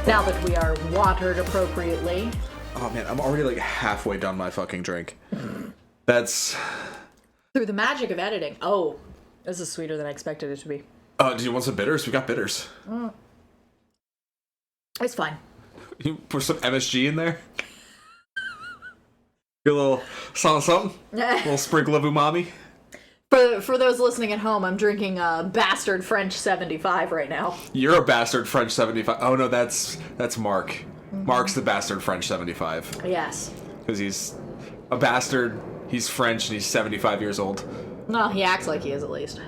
Now that we are watered appropriately. Oh man, I'm already like halfway done my fucking drink. That's... Through the magic of editing. Oh, this is sweeter than I expected it to be. Do you want some bitters? We got bitters. It's fine. You put some MSG in there? Get a little something? A little sprinkle of umami? For those listening at home, I'm drinking a bastard French 75 right now. You're a bastard French 75. Oh no, that's Mark. Mm-hmm. Mark's the bastard French 75. Yes. Because he's a bastard, he's French, and he's 75 years old. No, he acts like he is at least.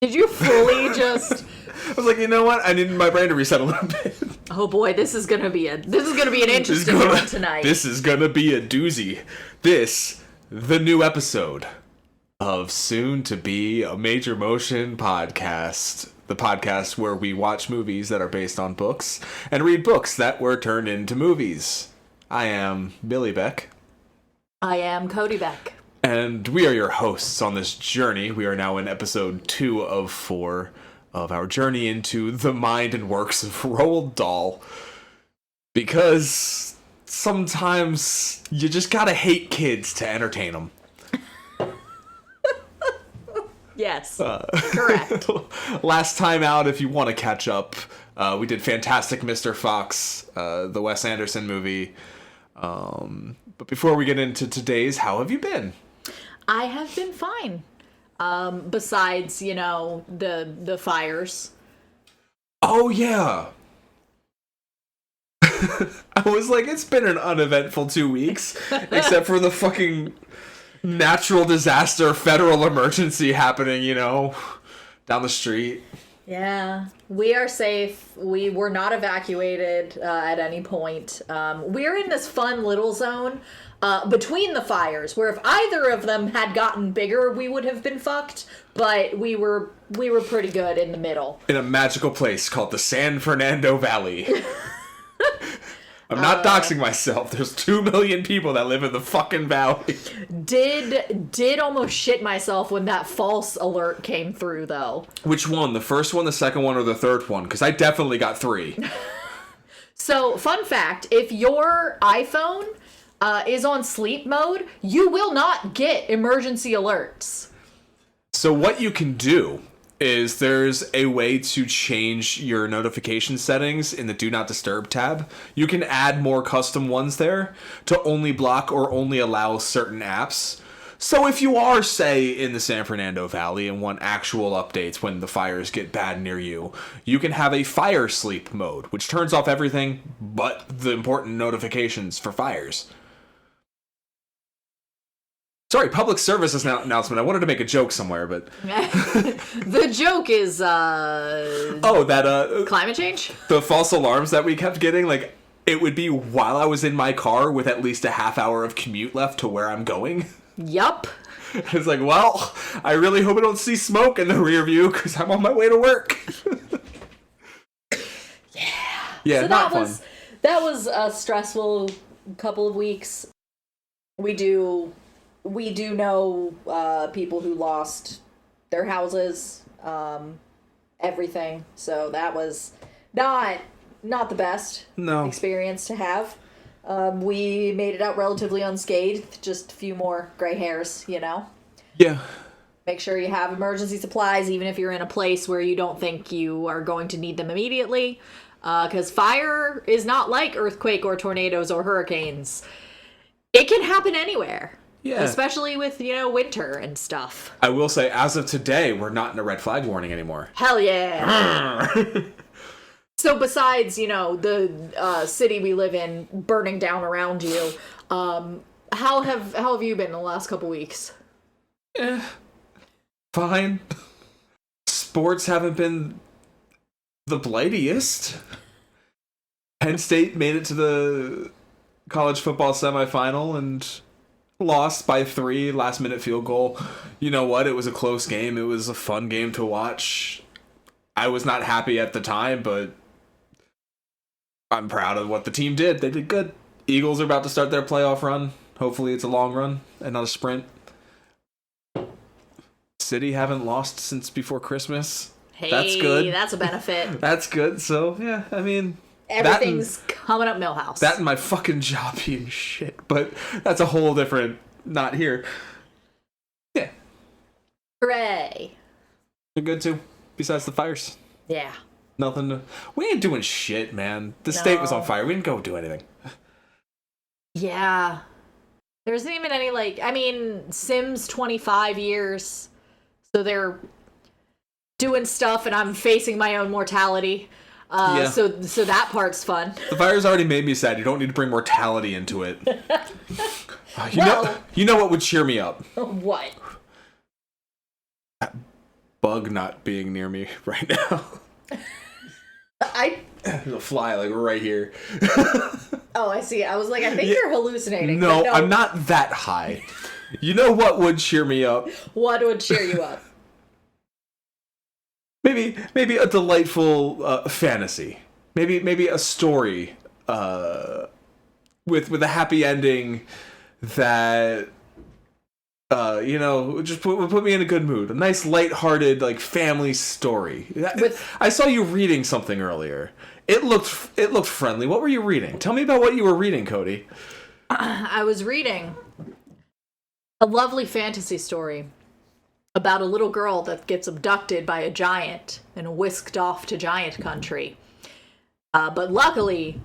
Did you fully just... I was like, you know what? I needed my brain to reset a little bit. Oh boy, this is gonna be an interesting one tonight. This is gonna be a doozy. The new episode of Soon to Be a Major Motion Podcast. The podcast where we watch movies that are based on books and read books that were turned into movies. I am Billy Beck. I am Cody Beck. And we are your hosts on this journey. We are now in episode 2 of 4 of our journey into the mind and works of Roald Dahl. Because sometimes you just gotta hate kids to entertain them. Yes, correct. Last time out, if you want to catch up, we did Fantastic Mr. Fox, the Wes Anderson movie. But before we get into today's, how have you been? I have been fine. Besides, the fires. Oh, yeah. I was like, it's been an uneventful 2 weeks, except for the fucking natural disaster federal emergency happening, down the street. Yeah, we are safe. We were not evacuated at any point. We're in this fun little zone between the fires, where if either of them had gotten bigger, we would have been fucked. But we were pretty good in the middle. In a magical place called the San Fernando Valley. I'm not doxing myself. There's 2 million people that live in the fucking valley. Did almost shit myself when that false alert came through, though. Which one? The first one, the second one, or the third one? Because I definitely got 3. So, fun fact, if your iPhone is on sleep mode, you will not get emergency alerts. So what you can do is there's a way to change your notification settings in the Do Not Disturb tab. You can add more custom ones there to only block or only allow certain apps. So if you are, say, in the San Fernando Valley and want actual updates when the fires get bad near you, you can have a fire sleep mode, which turns off everything but the important notifications for fires. Sorry, public service announcement. I wanted to make a joke somewhere, but... The joke is, climate change? The false alarms that we kept getting, like, it would be while I was in my car with at least a half hour of commute left to where I'm going. Yup. It's like, well, I really hope I don't see smoke in the rear view, because I'm on my way to work. Yeah, so not fun. That was a stressful couple of weeks. We do know people who lost their houses, everything. So that was not the best experience to have. We made it out relatively unscathed, just a few more gray hairs, Yeah. Make sure you have emergency supplies, even if you're in a place where you don't think you are going to need them immediately. Because fire is not like earthquake or tornadoes or hurricanes. It can happen anywhere. Yeah. Especially with, winter and stuff. I will say, as of today, we're not in a red flag warning anymore. Hell yeah. So besides, the city we live in burning down around you, how have you been the last couple weeks? Fine. Sports haven't been the blightiest. Penn State made it to the college football semifinal and lost by 3, last-minute field goal. You know what? It was a close game. It was a fun game to watch. I was not happy at the time, but I'm proud of what the team did. They did good. Eagles are about to start their playoff run. Hopefully it's a long run and not a sprint. City haven't lost since before Christmas. Hey, that's good. That's a benefit. That's good. So, yeah, I mean... Everything's coming up Millhouse. That and my fucking job being shit. But that's a whole different... Not here. Yeah. Hooray. They're good, too. Besides the fires. Yeah. Nothing to... We ain't doing shit, man. The state was on fire. We didn't go do anything. Yeah. There isn't even any, like... I mean, Sims 25 years. So they're doing stuff and I'm facing my own mortality. So that part's fun. The fire's already made me sad. You don't need to bring mortality into it. You know what would cheer me up? What? That bug not being near me right now. It'll fly like right here. Oh, I see. I was like, I think you're hallucinating. No, I'm not that high. You know what would cheer me up? What would cheer you up? Maybe a delightful fantasy. Maybe a story with a happy ending that just put me in a good mood. A nice lighthearted like family story. I saw you reading something earlier. It looked friendly. What were you reading? Tell me about what you were reading, Cody. I was reading a lovely fantasy story about a little girl that gets abducted by a giant and whisked off to giant country. But luckily,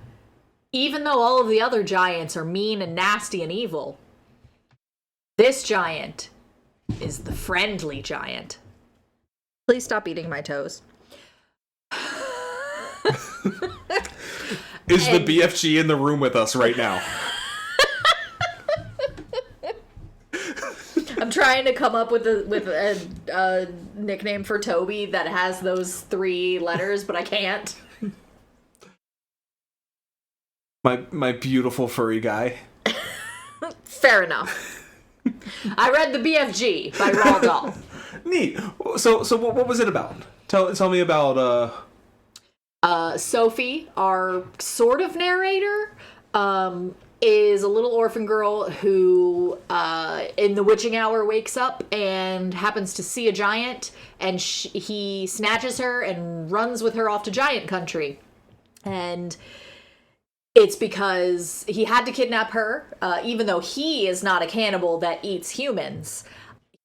even though all of the other giants are mean and nasty and evil, this giant is the friendly giant. Please stop eating my toes. Is the BFG in the room with us right now? I'm trying to come up with a nickname for Toby that has those 3 letters, but I can't. My beautiful furry guy. Fair enough. I read the BFG by Roald Dahl. Neat. So what was it about? Tell me about Sophie, our sort of narrator, is a little orphan girl who, in the witching hour, wakes up and happens to see a giant, and he snatches her and runs with her off to giant country. And it's because he had to kidnap her, even though he is not a cannibal that eats humans.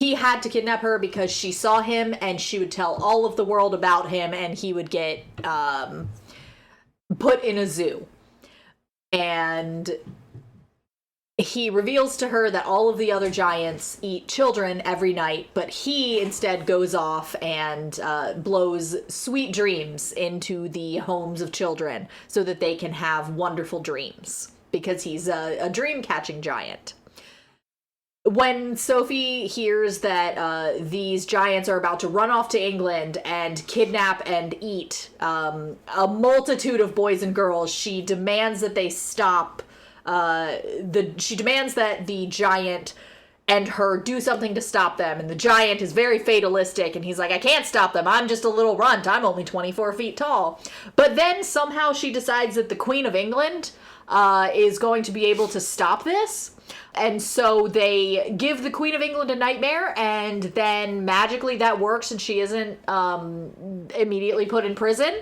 He had to kidnap her because she saw him and she would tell all of the world about him, and he would get put in a zoo. And he reveals to her that all of the other giants eat children every night, but he instead goes off and blows sweet dreams into the homes of children so that they can have wonderful dreams, because he's a dream-catching giant. When Sophie hears that these giants are about to run off to England and kidnap and eat a multitude of boys and girls, she demands that they stop. She demands that the giant and her do something to stop them, and the giant is very fatalistic, and he's like, I can't stop them, I'm just a little runt, I'm only 24 feet tall. But then somehow she decides that the Queen of England is going to be able to stop this, and so they give the Queen of England a nightmare, and then magically that works and she isn't immediately put in prison.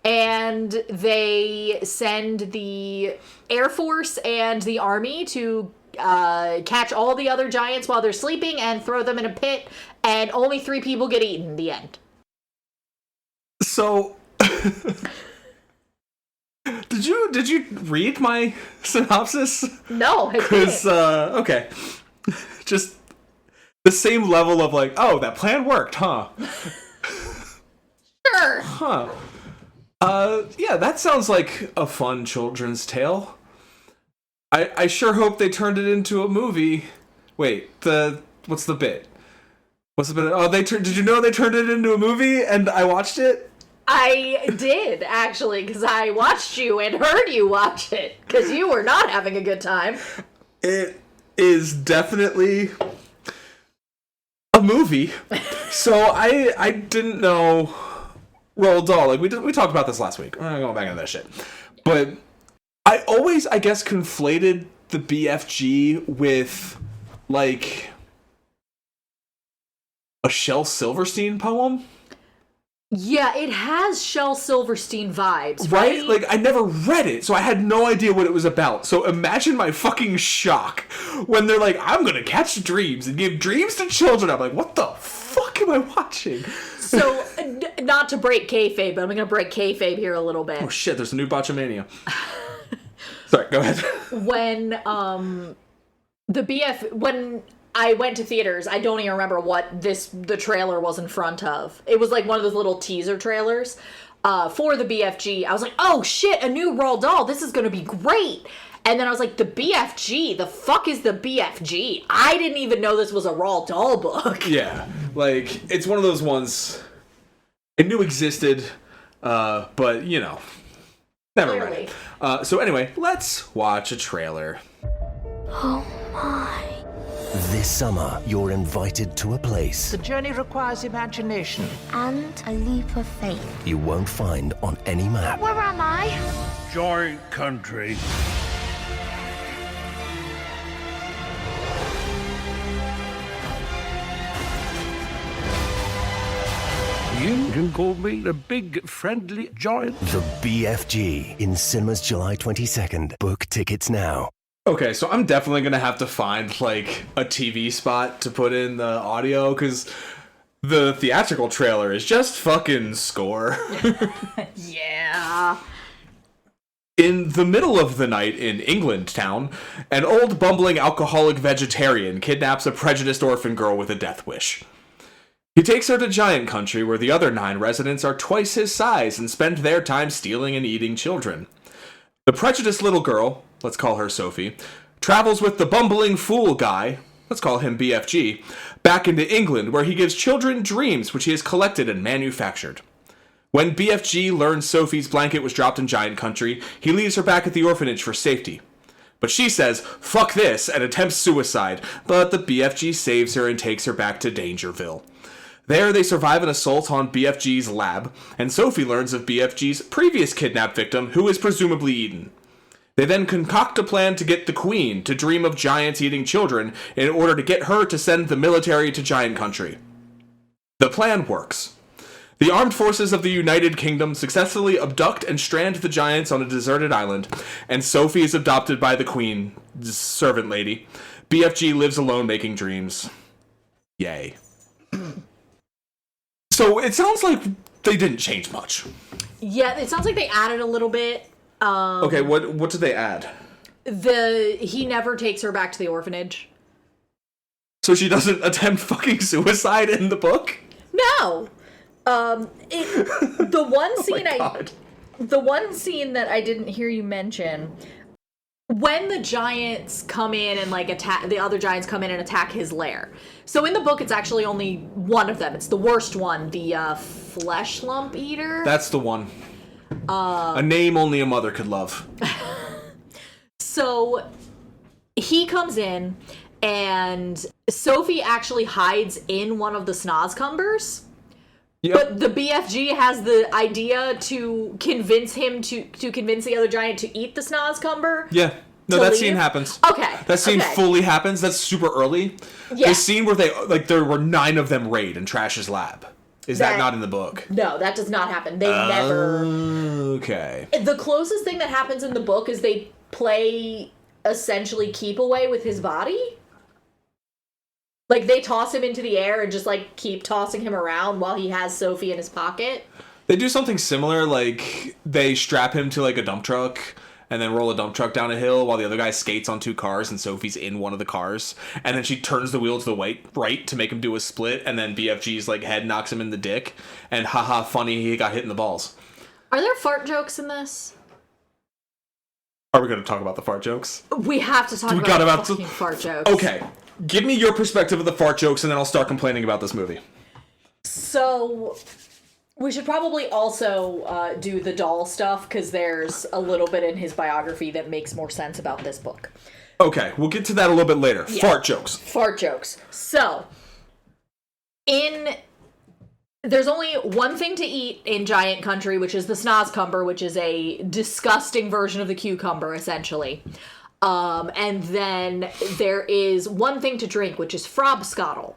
And they send the Air Force and the Army to catch all the other giants while they're sleeping and throw them in a pit, and only 3 people get eaten in the end. So, did you read my synopsis? No, I didn't. Because, okay. Just the same level of like, oh, that plan worked, huh? Sure. Huh. Yeah, that sounds like a fun children's tale. I sure hope they turned it into a movie. Wait, what's the bit? What's the bit? Oh, did you know they turned it into a movie and I watched it? I did, actually, because I watched you and heard you watch it, because you were not having a good time. It is definitely a movie. So I didn't know Roald Dahl. Like, we talked about this last week. I'm not going back into that shit. But I always, I guess, conflated the BFG with, like, a Shel Silverstein poem? Yeah, it has Shel Silverstein vibes, Right? right? Like, I never read it, so I had no idea what it was about. So imagine my fucking shock when they're like, I'm gonna catch dreams and give dreams to children. I'm like, what the fuck am I watching? So, not to break kayfabe, but I'm gonna break kayfabe here a little bit. Oh shit, there's a new Botchamania. Sorry, go ahead. When, when I went to theaters, I don't even remember what the trailer was in front of. It was like one of those little teaser trailers for the BFG. I was like, oh shit, a new Roald Dahl. This is going to be great. And then I was like, the BFG? The fuck is the BFG? I didn't even know this was a Roald Dahl book. Yeah, like, it's one of those ones I knew existed, but, you know, never read it. So anyway, let's watch a trailer. Oh my. This summer, you're invited to a place The journey requires imagination. And a leap of faith. you won't find on any map. Where am I? Giant country. You can call me the big friendly giant. The BFG in cinemas July 22nd. Book tickets now. Okay, so I'm definitely gonna have to find, like, a TV spot to put in the audio, because the theatrical trailer is just fucking score. Yeah. In the middle of the night in England town, an old bumbling alcoholic vegetarian kidnaps a prejudiced orphan girl with a death wish. He takes her to Giant Country, where the other 9 residents are twice his size and spend their time stealing and eating children. The prejudiced little girl, let's call her Sophie, travels with the bumbling fool guy, let's call him BFG, back into England, where he gives children dreams which he has collected and manufactured. When BFG learns Sophie's blanket was dropped in Giant Country, he leaves her back at the orphanage for safety. But she says, fuck this, and attempts suicide, but the BFG saves her and takes her back to Dangerville. There, they survive an assault on BFG's lab, and Sophie learns of BFG's previous kidnapped victim, who is presumably eaten. They then concoct a plan to get the Queen to dream of giants eating children in order to get her to send the military to Giant Country. The plan works. The armed forces of the United Kingdom successfully abduct and strand the giants on a deserted island, and Sophie is adopted by the Queen, servant lady. BFG lives alone making dreams. Yay. So it sounds like they didn't change much. Yeah, it sounds like they added a little bit. Okay, what did they add? He never takes her back to the orphanage. So she doesn't attempt fucking suicide in the book? No. The one scene the one scene that I didn't hear you mention, when the giants come in and like attack, the other giants come in and attack his lair. So in the book, it's actually only one of them. It's the worst one, the flesh lump eater. That's the one. A name only a mother could love. So he comes in, and Sophie actually hides in one of the snozcumbers. Yep. But the BFG has the idea to convince him to convince the other giant to eat the snozcumber. Yeah. No, to that leave? scene happens. Okay. That scene okay. fully happens. That's super early. Yeah. The scene where there were 9 of them raid and trash his lab. Is that not in the book? No, that does not happen. They never... Okay. The closest thing that happens in the book is they play essentially keep away with his body. Like, they toss him into the air and just, like, keep tossing him around while he has Sophie in his pocket. They do something similar, like, they strap him to, like, a dump truck and then roll a dump truck down a hill while the other guy skates on 2 cars and Sophie's in one of the cars. And then she turns the wheel to the right to make him do a split, and then BFG's, like, head knocks him in the dick. And haha, funny, he got hit in the balls. Are there fart jokes in this? Are we going to talk about the fart jokes? We have to talk about fucking fart jokes. Okay. Give me your perspective of the fart jokes, and then I'll start complaining about this movie. So, we should probably also do the doll stuff, because there's a little bit in his biography that makes more sense about this book. Okay, we'll get to that a little bit later. Yeah. Fart jokes. Fart jokes. So, there's only one thing to eat in Giant Country, which is the snozcumber, which is a disgusting version of the cucumber, essentially. And then there is one thing to drink, which is frobscottle.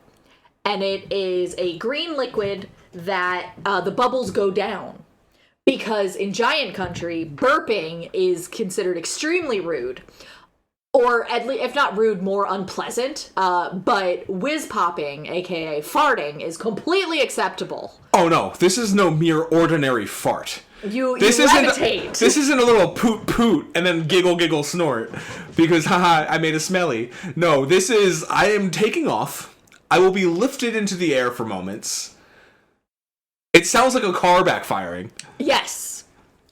and it is a green liquid that the bubbles go down. Because in Giant Country, burping is considered extremely rude. Or, at least, if not rude, more unpleasant. But whiz-popping, aka farting, is completely acceptable. Oh no, this is no mere ordinary fart. You levitate. This isn't a little poot poot and then giggle giggle snort because haha I made a smelly. No, this is I am taking off. I will be lifted into the air for moments. It sounds like a car backfiring. Yes.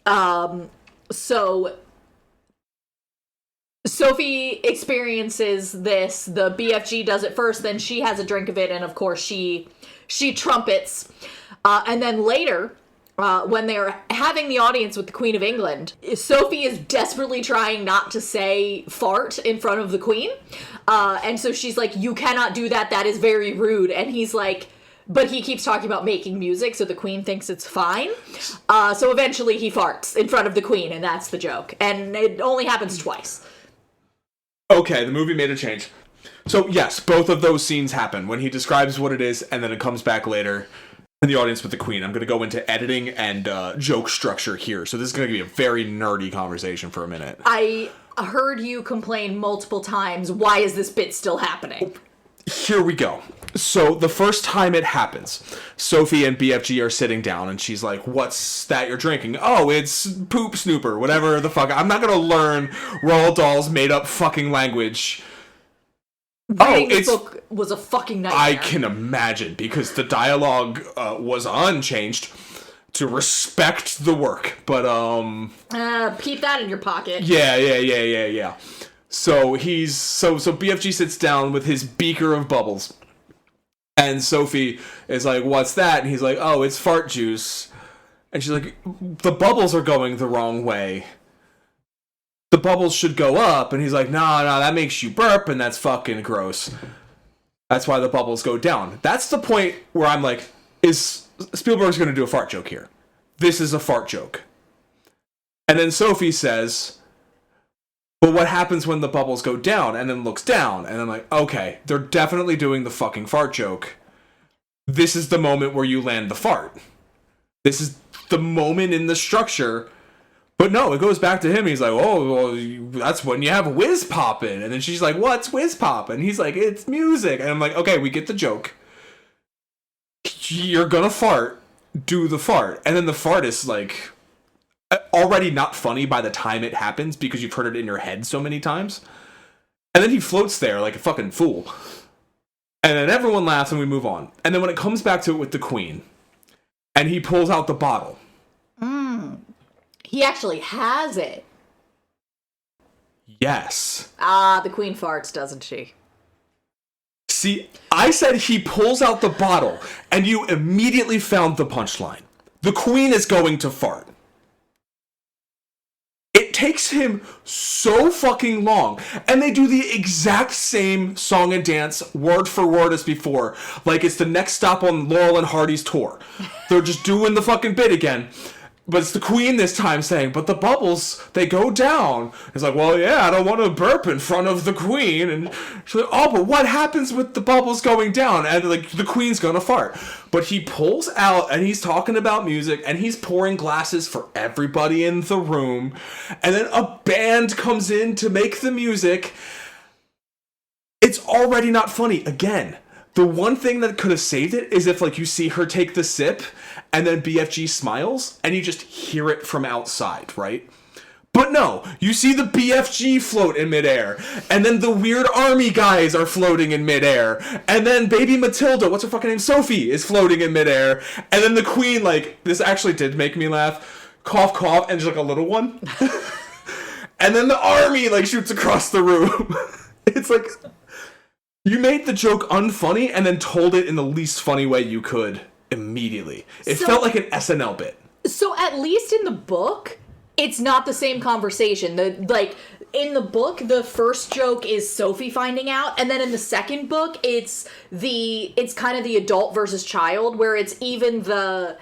So Sophie experiences this. The BFG does it first, then she has a drink of it, and of course she trumpets. And then later, when they're having the audience with the Queen of England, Sophie is desperately trying not to say fart in front of the Queen. And so she's like, you cannot do that. That is very rude. And he's like, but he keeps talking about making music, so the Queen thinks it's fine. So eventually he farts in front of the Queen, and that's the joke. And it only happens twice. Okay, the movie made a change. So yes, both of those scenes happen when he describes what it is, and then it comes back later in the audience with the Queen. I'm going to go into editing and joke structure here. So this is going to be a very nerdy conversation for a minute. I heard you complain multiple times, why is this bit still happening? Here we go. So the first time it happens, Sophie and BFG are sitting down, and she's like, what's that you're drinking? Oh, it's poop snooper, whatever the fuck. I'm not going to learn Roald Dahl's made-up fucking language. Reading this book was a fucking nightmare. I can imagine, because the dialogue was unchanged to respect the work, but keep that in your pocket. Yeah. So BFG sits down with his beaker of bubbles, and Sophie is like, what's that? And he's like, oh, it's fart juice. And she's like, the bubbles are going the wrong way. The bubbles should go up. And he's like, no, that makes you burp, and that's fucking gross. That's why the bubbles go down. That's the point where I'm like, is Spielberg's going to do a fart joke here? This is a fart joke. And then Sophie says, but what happens when the bubbles go down? And then looks down. And I'm like, okay, they're definitely doing the fucking fart joke. This is the moment where you land the fart. This is the moment in the structure. But no, it goes back to him. He's like, oh, well, that's when you have whiz poppin'. And then she's like, what's whiz poppin'? He's like, it's music. And I'm like, okay, we get the joke. You're gonna fart. Do the fart. And then the fart is like already not funny by the time it happens because you've heard it in your head so many times. And then he floats there like a fucking fool. And then everyone laughs and we move on. And then when it comes back to it with the Queen, and he pulls out the bottle. He actually has it. Yes. The Queen farts, doesn't she? See, I said he pulls out the bottle, and you immediately found the punchline. The Queen is going to fart. It takes him so fucking long, and they do the exact same song and dance, word for word as before, like it's the next stop on Laurel and Hardy's tour. They're just doing the fucking bit again. But it's the Queen this time saying, but the bubbles, they go down. It's like, well, yeah, I don't want to burp in front of the Queen. And she's like, oh, but what happens with the bubbles going down? And like, the Queen's gonna fart. But he pulls out, and he's talking about music, and he's pouring glasses for everybody in the room. And then a band comes in to make the music. It's already not funny. Again, the one thing that could have saved it is if, like, you see her take the sip, and then BFG smiles, and you just hear it from outside, right? But no, you see the BFG float in midair, and then the weird army guys are floating in midair, and then baby Matilda, what's her fucking name, Sophie, is floating in midair, and then the Queen, like, this actually did make me laugh, cough, cough, and just like a little one. And then the army, like, shoots across the room. It's like, you made the joke unfunny, and then told it in the least funny way you could. Immediately. It felt like an SNL bit. So at least in the book, it's not the same conversation. In the book, the first joke is Sophie finding out, and then in the second book, it's kind of the adult versus child, where it's even the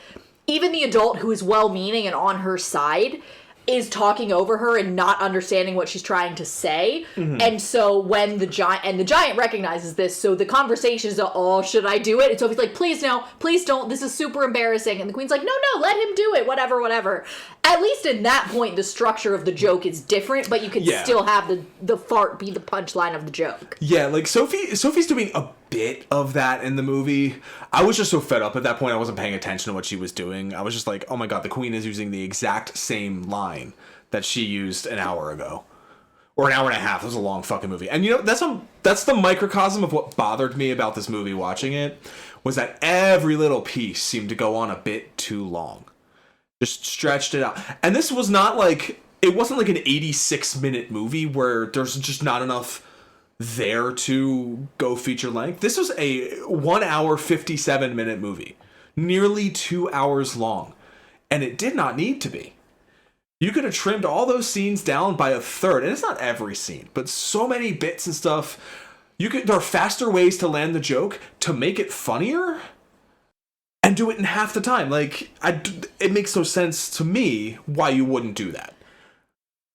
adult who is well-meaning and on her side is talking over her and not understanding what she's trying to say. And so when the giant recognizes this, so the conversation is, oh, should I do it? And Sophie's like, please no, please don't. This is super embarrassing. And the queen's like, no, let him do it. Whatever. At least in that point, the structure of the joke is different, but you can still have the fart be the punchline of the joke. Yeah, like Sophie's doing a bit of that in the movie. I was just so fed up at that point, I wasn't paying attention to what she was doing. I was just like, oh my god, the queen is using the exact same line that she used an hour ago. Or an hour and a half. It was a long fucking movie. And that's the microcosm of what bothered me about this movie watching it, was that every little piece seemed to go on a bit too long. Just stretched it out. And this was not like, it wasn't like an 86-minute movie where there's just not enough there to go feature length. This was a 1 hour 57-minute movie, nearly 2 hours long, and it did not need to be. You could have trimmed all those scenes down by a third, and it's not every scene, but so many bits and stuff. There are faster ways to land the joke to make it funnier and do it in half the time. Like, it makes no sense to me why you wouldn't do that.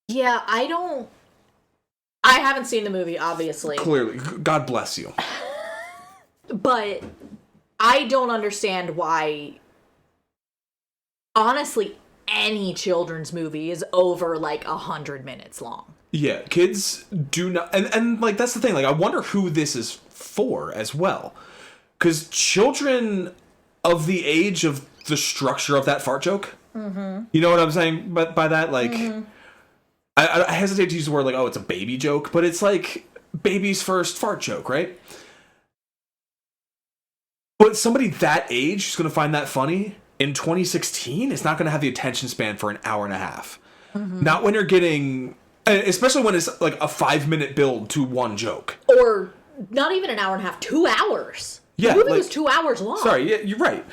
Yeah, I haven't seen the movie, obviously. Clearly. God bless you. But I don't understand why, honestly, any children's movie is over, 100 minutes long. Yeah, kids do not... And like, that's the thing. Like, I wonder who this is for as well. Because children of the age of the structure of that fart joke... Mm-hmm. You know what I'm saying by that? Like... Mm-hmm. I hesitate to use the word it's a baby joke, but it's like baby's first fart joke, right? But somebody that age who's going to find that funny in 2016 is not going to have the attention span for an hour and a half. Mm-hmm. Not when you're getting, especially when it's like a 5-minute build to one joke. Or not even an hour and a half, 2 hours. Yeah, the movie was 2 hours long. Sorry, yeah, you're right.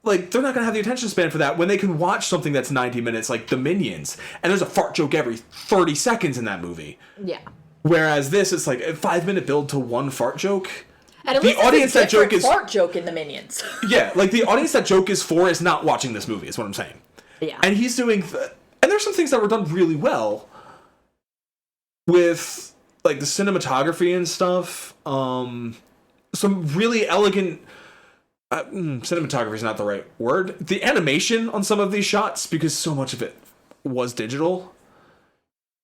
Like, they're not going to have the attention span for that when they can watch something that's 90 minutes, like The Minions, and there's a fart joke every 30 seconds in that movie. Yeah. Whereas this, it's like a 5-minute build to one fart joke. And at least it's a different fart joke in The Minions. Yeah, like, the audience that joke is for is not watching this movie, is what I'm saying. Yeah. And he's doing... and there's some things that were done really well with, like, the cinematography and stuff. Some really elegant... cinematography is not the right word. The animation on some of these shots, because so much of it was digital.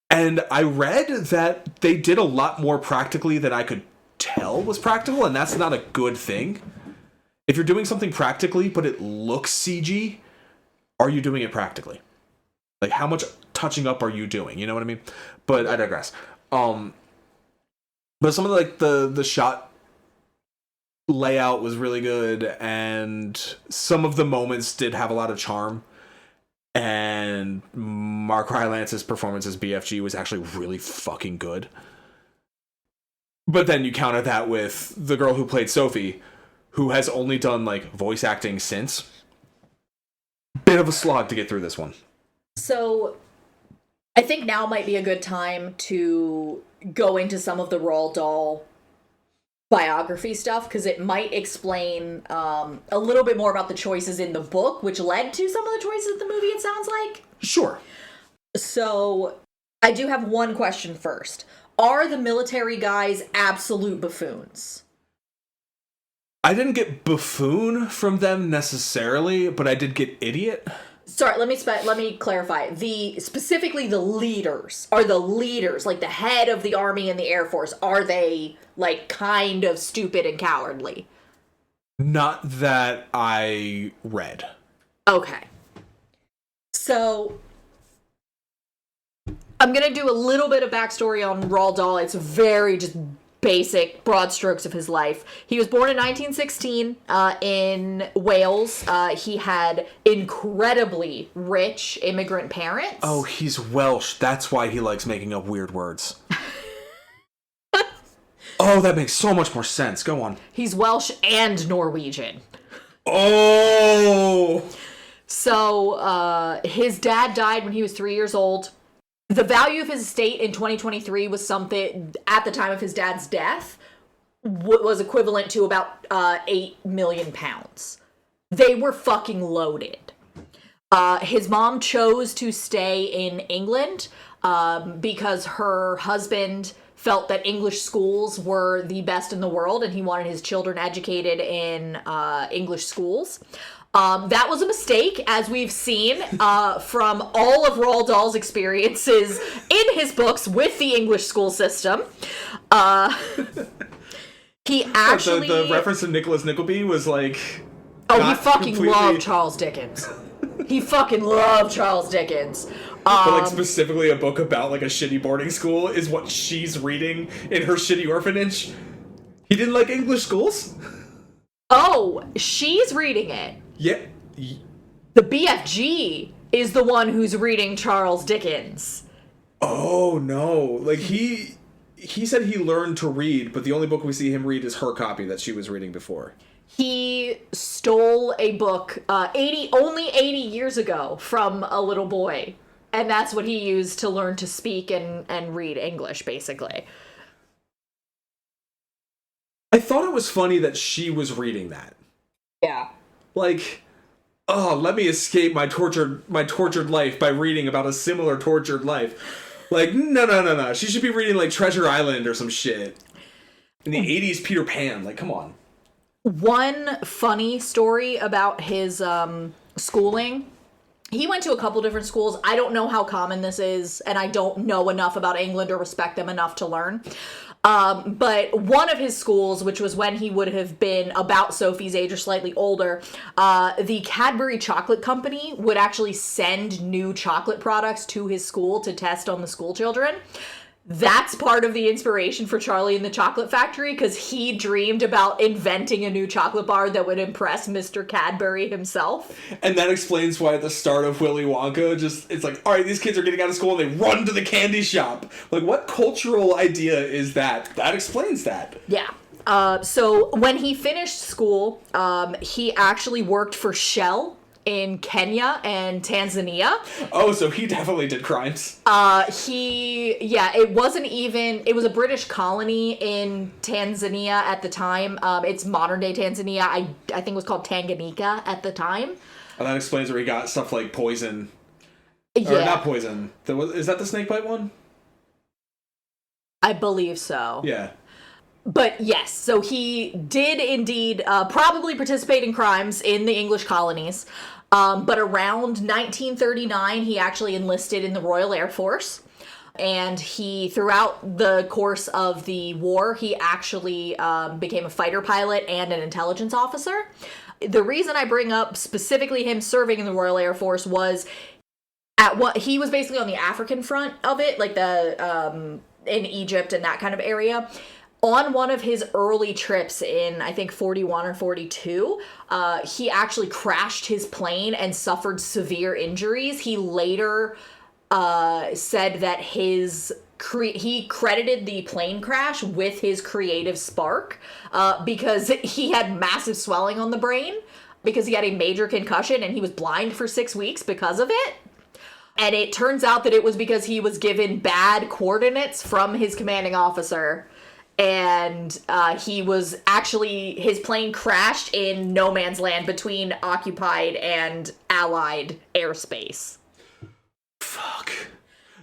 And I read that they did a lot more practically than I could tell was practical, and that's not a good thing. If you're doing something practically, but it looks CG, are you doing it practically? Like, how much touching up are you doing? You know what I mean? But I digress. But some of the shot layout was really good, and some of the moments did have a lot of charm, and Mark Rylance's performance as BFG was actually really fucking good. But then you counter that with the girl who played Sophie, who has only done voice acting since. Bit of a slog to get through this one. So I think now might be a good time to go into some of the Roald Dahl biography stuff, because it might explain a little bit more about the choices in the book, which led to some of the choices in the movie, it sounds like. Sure. So I do have one question first. Are the military guys absolute buffoons? I didn't get buffoon from them necessarily, but I did get idiot. Sorry, let me clarify. Specifically the leaders. Are the leaders, like the head of the Army and the Air Force, are they kind of stupid and cowardly? Not that I read. Okay. So I'm going to do a little bit of backstory on Roald Dahl. It's very just basic, broad strokes of his life. He was born in 1916 in Wales. He had incredibly rich immigrant parents. Oh, he's Welsh. That's why he likes making up weird words. Oh, that makes so much more sense. Go on. He's Welsh and Norwegian. Oh! So, his dad died when he was 3 years old. The value of his estate in 2023 was something, at the time of his dad's death, was equivalent to about 8 million pounds. They were fucking loaded. His mom chose to stay in England because her husband felt that English schools were the best in the world and he wanted his children educated in English schools. That was a mistake, as we've seen from all of Roald Dahl's experiences in his books with the English school system. He actually... The reference to Nicholas Nickleby was like... Oh, he fucking loved Charles Dickens. He fucking loved Charles Dickens. But like specifically a book about like a shitty boarding school is what she's reading in her shitty orphanage. He didn't like English schools? Oh, she's reading it. Yeah. The BFG is the one who's reading Charles Dickens. Oh no. Like he said he learned to read, but the only book we see him read is her copy that she was reading before. He stole a book only 80 years ago from a little boy. And that's what he used to learn to speak and read English, basically. I thought it was funny that she was reading that. Yeah. Like, oh, let me escape my tortured life by reading about a similar tortured life. Like, no. She should be reading, like, Treasure Island or some shit. In the 80s, Peter Pan. Like, come on. One funny story about his schooling. He went to a couple different schools. I don't know how common this is, and I don't know enough about England or respect them enough to learn. But one of his schools, which was when he would have been about Sophie's age or slightly older, the Cadbury Chocolate Company would actually send new chocolate products to his school to test on the school children. That's part of the inspiration for Charlie and the Chocolate Factory, because he dreamed about inventing a new chocolate bar that would impress Mr. Cadbury himself. And that explains why at the start of Willy Wonka, it's like, all right, these kids are getting out of school and they run to the candy shop. Like, what cultural idea is that? That explains that. Yeah. So when he finished school, he actually worked for Shell in Kenya and Tanzania. Oh, so he definitely did crimes. It was a British colony in Tanzania at the time. It's modern day Tanzania. I think it was called Tanganyika at the time. And that explains where he got stuff like poison. Yeah. Or not poison. Is that the snakebite one? I believe so. Yeah. But yes, so he did indeed probably participate in crimes in the English colonies. But around 1939, he actually enlisted in the Royal Air Force. And throughout the course of the war, he actually became a fighter pilot and an intelligence officer. The reason I bring up specifically him serving in the Royal Air Force was he was basically on the African front of it, like in Egypt and that kind of area. On one of his early trips in, I think, 41 or 42, he actually crashed his plane and suffered severe injuries. He later said that he credited the plane crash with his creative spark because he had massive swelling on the brain because he had a major concussion and he was blind for 6 weeks because of it. And it turns out that it was because he was given bad coordinates from his commanding officer. And his plane crashed in no man's land between occupied and allied airspace. Fuck.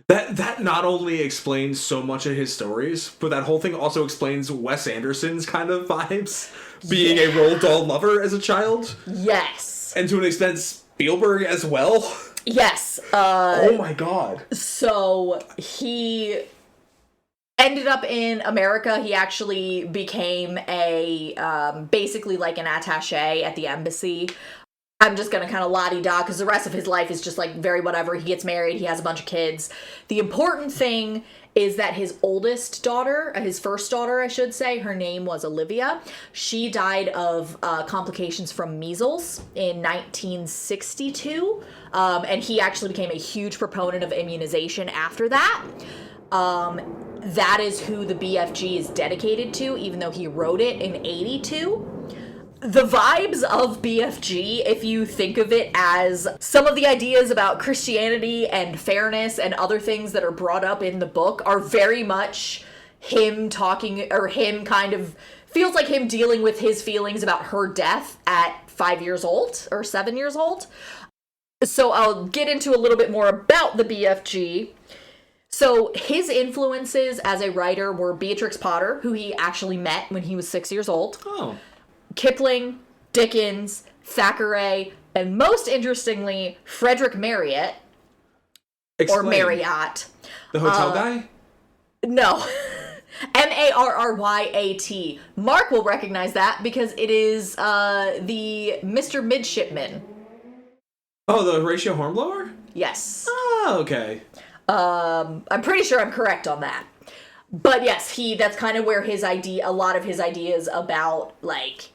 That not only explains so much of his stories, but that whole thing also explains Wes Anderson's kind of vibes. Being a Roald Dahl lover as a child. Yes. And to an extent, Spielberg as well. Yes. Oh my god. So he ended up in America. He actually became basically like an attaché at the embassy. I'm just going to kind of la-di-da because the rest of his life is just like very whatever. He gets married. He has a bunch of kids. The important thing is that his oldest daughter, his first daughter, I should say, her name was Olivia. She died of complications from measles in 1962. And he actually became a huge proponent of immunization after that. That is who the BFG is dedicated to, even though he wrote it in 82. The vibes of BFG, if you think of it as some of the ideas about Christianity and fairness and other things that are brought up in the book, are very much him talking, or him kind of, feels like him dealing with his feelings about her death at 5 years old or 7 years old. So I'll get into a little bit more about the BFG. So his influences as a writer were Beatrix Potter, who he actually met when he was 6 years old. Oh. Kipling, Dickens, Thackeray, and most interestingly, Frederick Marriott. Explain. Or Marriott. The hotel guy? No. Marryat. Mark will recognize that because it is the Mr. Midshipman. Oh, the Horatio Hornblower? Yes. Oh, okay. I'm pretty sure I'm correct on that. But yes, that's kind of where a lot of his ideas about, like,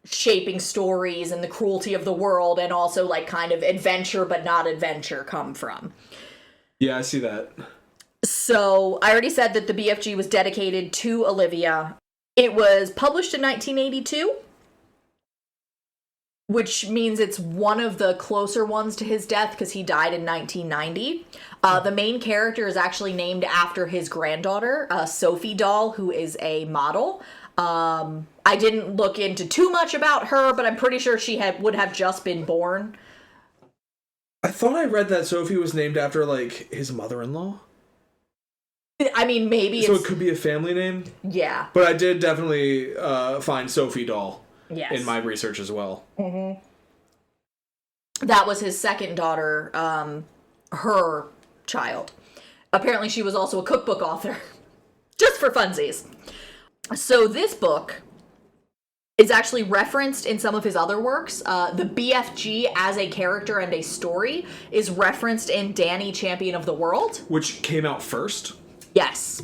shaping stories and the cruelty of the world and also, like, kind of adventure but not adventure come from. Yeah, I see that. So, I already said that the BFG was dedicated to Olivia. It was published in 1982, which means it's one of the closer ones to his death because he died in 1990. The main character is actually named after his granddaughter, Sophie Dahl, who is a model. I didn't look into too much about her, but I'm pretty sure she would have just been born. I thought I read that Sophie was named after, like, his mother-in-law. I mean, maybe so it could be a family name? Yeah. But I did definitely find Sophie Dahl in my research as well. Mm-hmm. That was his second daughter, her child. Apparently she was also a cookbook author. Just for funsies. So this book is actually referenced in some of his other works. The BFG as a character and a story is referenced in Danny, Champion of the World. Which came out first? Yes.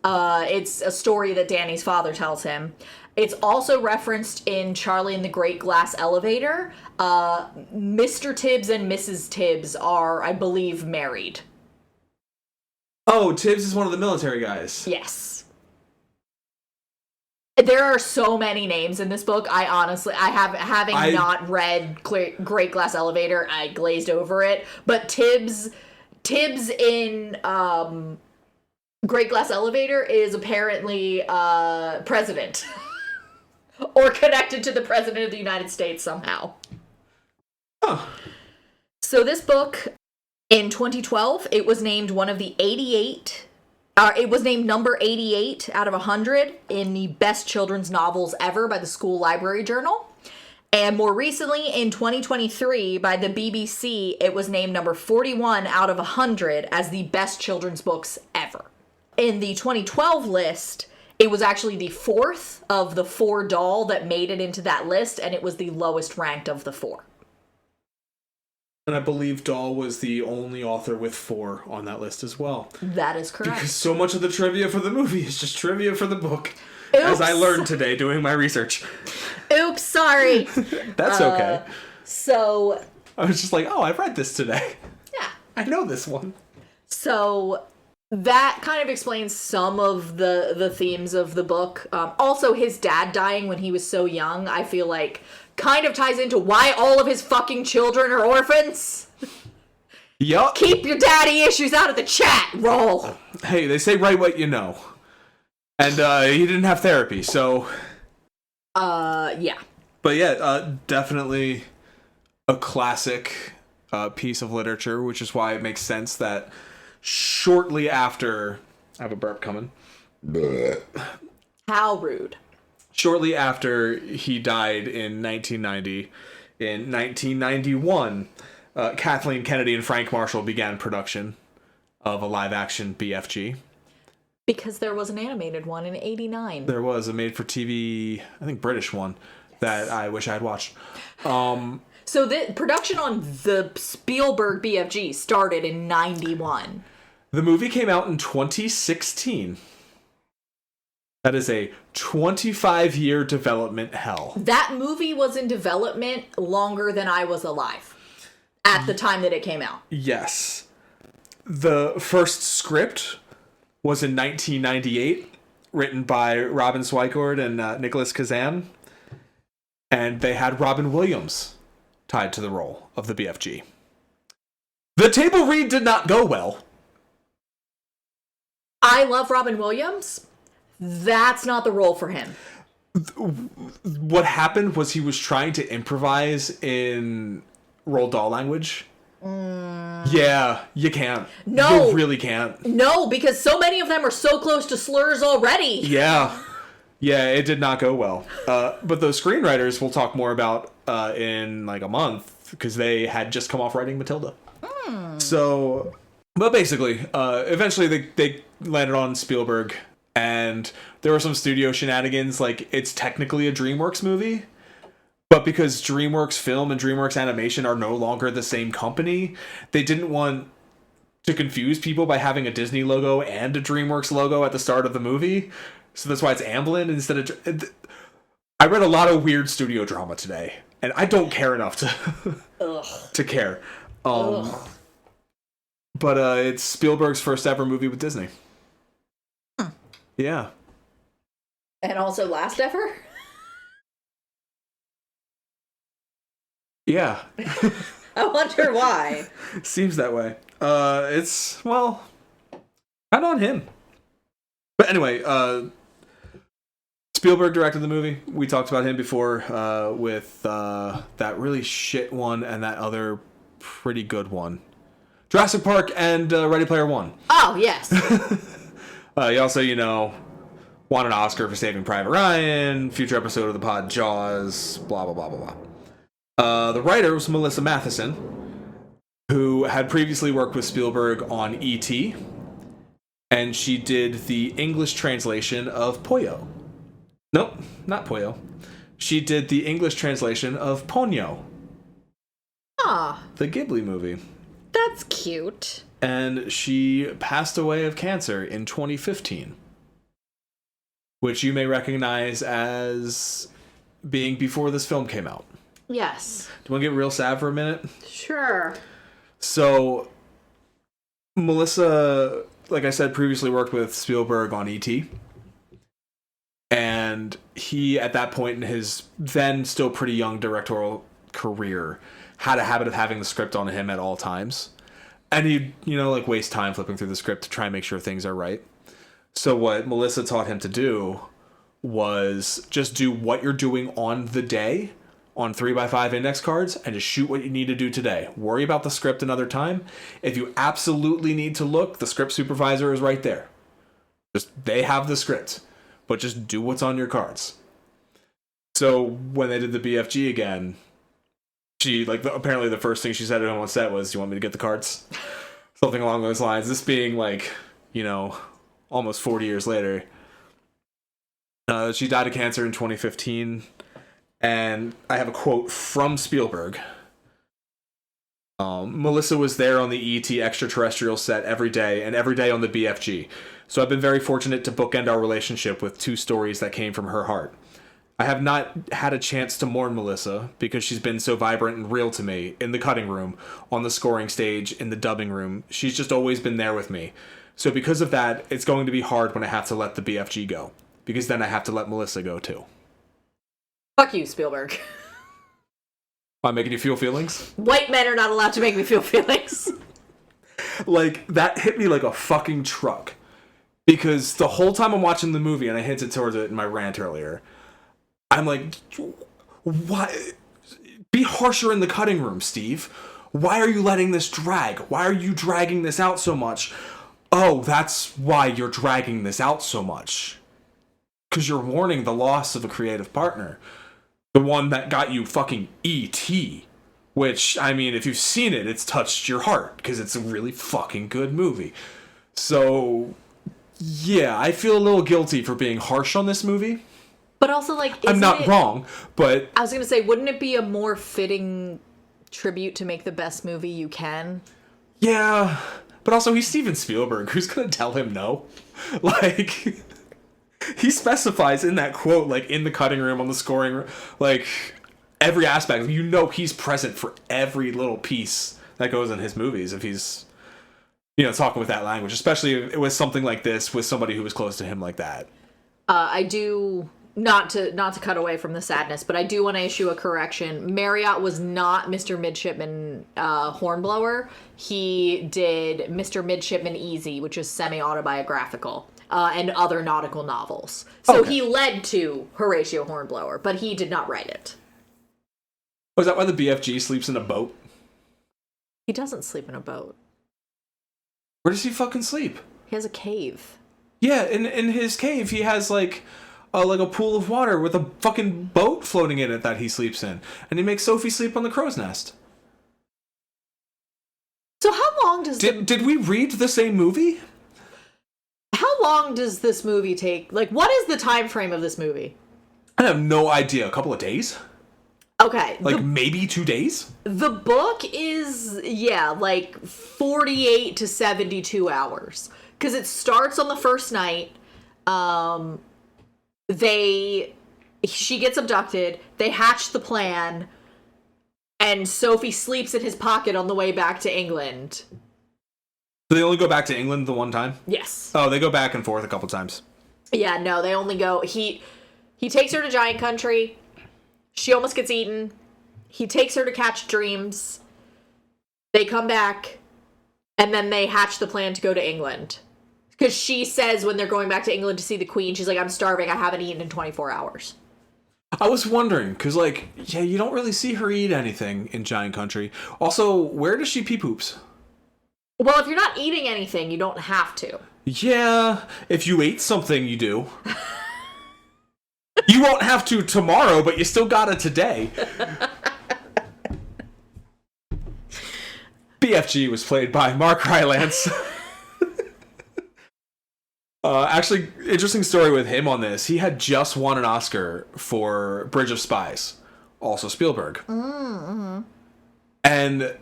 It's a story that Danny's father tells him. It's also referenced in Charlie and the Great Glass Elevator. Mr. Tibbs and Mrs. Tibbs are, I believe, married. Oh, Tibbs is one of the military guys. Yes. There are so many names in this book. Having not read Great Glass Elevator, I glazed over it. But Tibbs in Great Glass Elevator is apparently president. Or connected to the president of the United States somehow. Huh. So this book, in 2012, it was named one of the 88... it was named number 88 out of 100 in the best children's novels ever by the School Library Journal. And more recently, in 2023, by the BBC, it was named number 41 out of 100 as the best children's books ever. In the 2012 list, it was actually the fourth of the 4 Dahl that made it into that list, and it was the lowest ranked of the 4. And I believe Dahl was the only author with 4 on that list as well. That is correct. Because so much of the trivia for the movie is just trivia for the book. Oops. As I learned today doing my research. Oops, sorry. That's okay. So... I was just like, oh, I've read this today. Yeah. I know this one. So... that kind of explains some of the themes of the book. Also, his dad dying when he was so young, I feel like, kind of ties into why all of his fucking children are orphans. Yup. Keep your daddy issues out of the chat, roll. Hey, they say write what you know. And he didn't have therapy, so... yeah. But yeah, definitely a classic piece of literature, which is why it makes sense that shortly after... I have a burp coming. How rude. Shortly after he died in 1990, in 1991, Kathleen Kennedy and Frank Marshall began production of a live-action BFG. Because there was an animated one in 89. There was a made-for-TV, I think British one, that I wish I had watched. So the production on the Spielberg BFG started in 91. The movie came out in 2016. That is a 25-year development hell. That movie was in development longer than I was alive at the time that it came out. Yes. The first script was in 1998, written by Robin Swicord and Nicholas Kazan. And they had Robin Williams tied to the role of the BFG. The table read did not go well. I love Robin Williams. That's not the role for him. What happened was he was trying to improvise in Roald Dahl language, Yeah, you can't. No. You really can't. No, because so many of them are so close to slurs already. Yeah. Yeah, it did not go well. But those screenwriters we'll talk more about in like a month, because they had just come off writing Matilda. So, but basically, eventually they landed on Spielberg, and there were some studio shenanigans. Like, it's technically a DreamWorks movie, but because DreamWorks Film and DreamWorks Animation are no longer the same company, they didn't want to confuse people by having a Disney logo and a DreamWorks logo at the start of the movie. So that's why it's Amblin instead of... I read a lot of weird studio drama today, and I don't care enough to care. But it's Spielberg's first ever movie with Disney. Yeah. And also last ever? Yeah. I wonder why. Seems that way. It's, well, kind of on him. But anyway, Spielberg directed the movie. We talked about him before with that really shit one and that other pretty good one. Jurassic Park and Ready Player One. Oh, yes. He also, won an Oscar for Saving Private Ryan, future episode of the pod Jaws, blah, blah, blah, blah, blah. The writer was Melissa Matheson, who had previously worked with Spielberg on E.T., and she did the English translation of Poyo. Nope, not Poyo. She did the English translation of Ponyo. Ah, The Ghibli movie. that's cute. And she passed away of cancer in 2015. Which you may recognize as being before this film came out. Yes. Do you want to get real sad for a minute? Sure. So, Melissa, like I said, previously worked with Spielberg on E.T. And he, at that point in his then still pretty young directorial career, had a habit of having the script on him at all times. And he'd, waste time flipping through the script to try and make sure things are right. So what Melissa taught him to do was just do what you're doing on the day on 3x5 index cards and just shoot what you need to do today. Worry about the script another time. If you absolutely need to look, the script supervisor is right there. They have the script, but just do what's on your cards. So when they did the BFG again, she, apparently the first thing she said on set was, "Do you want me to get the cards?" Something along those lines. This being almost 40 years later. She died of cancer in 2015. And I have a quote from Spielberg. Melissa was there on the E.T. extraterrestrial set every day, and every day on the BFG. So I've been very fortunate to bookend our relationship with two stories that came from her heart. I have not had a chance to mourn Melissa because she's been so vibrant and real to me in the cutting room, on the scoring stage, in the dubbing room. She's just always been there with me. So because of that, it's going to be hard when I have to let the BFG go, because then I have to let Melissa go too. Fuck you, Spielberg. Am I making you feel feelings? White men are not allowed to make me feel feelings. That hit me like a fucking truck. Because the whole time I'm watching the movie, and I hinted towards it in my rant earlier, I'm like, why? Be harsher in the cutting room, Steve. Why are you letting this drag? Why are you dragging this out so much? Oh, that's why you're dragging this out so much. Because you're mourning the loss of a creative partner. The one that got you fucking E.T. Which, I mean, if you've seen it, it's touched your heart. Because it's a really fucking good movie. So, yeah, I feel a little guilty for being harsh on this movie. But also, I'm not wrong, but... I was going to say, wouldn't it be a more fitting tribute to make the best movie you can? Yeah, but also he's Steven Spielberg. Who's going to tell him no? He specifies in that quote, in the cutting room, on the scoring room, every aspect. He's present for every little piece that goes in his movies if he's, talking with that language, especially if it was something like this with somebody who was close to him like that. I do, not to cut away from the sadness, but I do want to issue a correction. Marriott was not Mr. Midshipman Hornblower. He did Mr. Midshipman Easy, which is semi-autobiographical. And other nautical novels. So okay. He led to Horatio Hornblower, but he did not write it. Oh, is that why the BFG sleeps in a boat? He doesn't sleep in a boat. Where does he fucking sleep? He has a cave. Yeah, in his cave, he has like a pool of water with a fucking boat floating in it that he sleeps in. And he makes Sophie sleep on the crow's nest. So how long does Did we read the same movie? How long does this movie take? Like, what is the time frame of this movie? I have no idea. A couple of days? Okay. Like, maybe 2 days? The book is, like 48 to 72 hours. Because it starts on the first night. She gets abducted. They hatch the plan. And Sophie sleeps in his pocket on the way back to England. Do they only go back to England the one time? Yes. Oh, they go back and forth a couple times. Yeah, no, they only go... He takes her to Giant Country. She almost gets eaten. He takes her to Catch Dreams. They come back. And then they hatch the plan to go to England. Because she says when they're going back to England to see the Queen, she's like, I'm starving. I haven't eaten in 24 hours. I was wondering, because, like, yeah, you don't really see her eat anything in Giant Country. Also, where does she pee poops? Well, if you're not eating anything, you don't have to. Yeah, if you ate something, you do. You won't have to tomorrow, but you still got it today. BFG was played by Mark Rylance. Actually, interesting story with him on this. He had just won an Oscar for Bridge of Spies, also Spielberg. Mm-hmm. And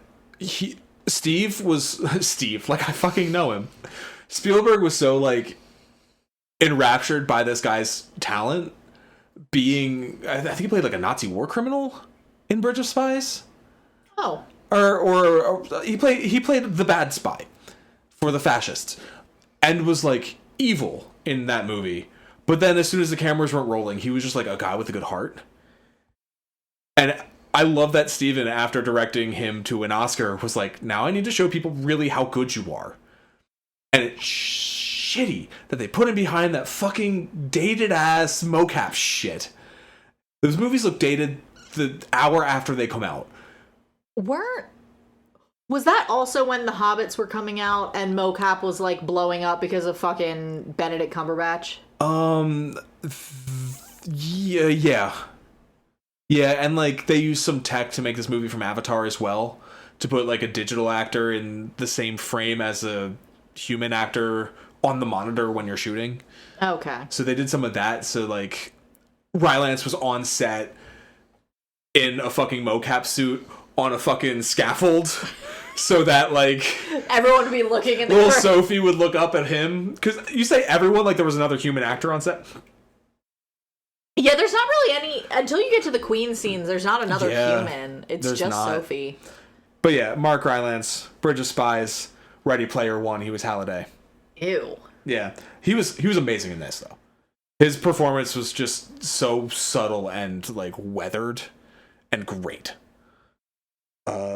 Steve, like I fucking know him. Spielberg was so, like, enraptured by this guy's talent, being, I think he played like a Nazi war criminal in Bridge of Spies. Oh. Or he played the bad spy for the fascists, and was like evil in that movie. But then as soon as the cameras weren't rolling, he was just like a guy with a good heart. And I love that Steven, after directing him to an Oscar, was like, now I need to show people really how good you are. And it's shitty that they put him behind that fucking dated ass mocap shit. Those movies look dated the hour after they come out. Was that also when the Hobbits were coming out and mocap was like blowing up because of fucking Benedict Cumberbatch? Yeah. Yeah, and like they used some tech to make this movie from Avatar as well, to put like a digital actor in the same frame as a human actor on the monitor when you're shooting. Okay. So they did some of that, so like Rylance was on set in a fucking mocap suit on a fucking scaffold, so that like everyone would be looking at the little Sophie would look up at him. Because you say everyone, like there was another human actor on set. Yeah, there's not really any until you get to the Queen scenes. There's not another human. It's just not. Sophie. But yeah, Mark Rylance, Bridge of Spies, Ready Player One. He was Halliday. Ew. Yeah, he was amazing in this though. His performance was just so subtle and like weathered and great.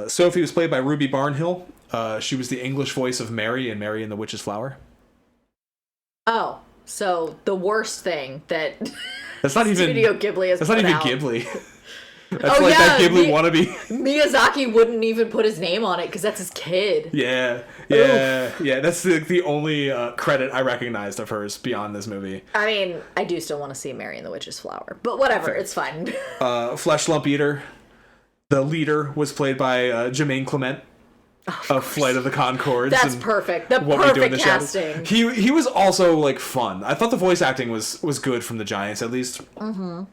Sophie was played by Ruby Barnhill. She was the English voice of Mary in Mary and the Witch's Flower. Oh, so the worst thing that that's not even Studio Ghibli has. That's not even out. Ghibli. That's like that Ghibli wannabe. Miyazaki wouldn't even put his name on it because that's his kid. Yeah. That's the only credit I recognized of hers beyond this movie. I mean, I do still want to see Mary and the Witch's Flower, but whatever, it's fine. Flesh Lump Eater. The leader was played by Jermaine Clement of Flight of the Conchords. That's perfect. The perfect casting. He was also like fun. I thought the voice acting was good from the Giants at least. Mm-hmm.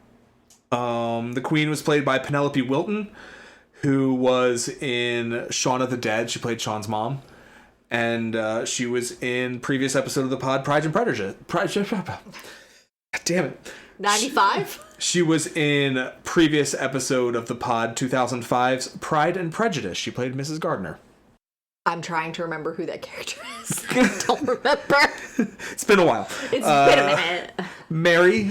The Queen was played by Penelope Wilton, who was in Shaun of the Dead. She played Sean's mom. And she was in previous episode of the pod, Pride and Prejudice. Damn it. 95? She was in previous episode of the pod, 2005's Pride and Prejudice. She played Mrs. Gardner. I'm trying to remember who that character is. I don't remember. It's been a while. It's been a minute. Mary,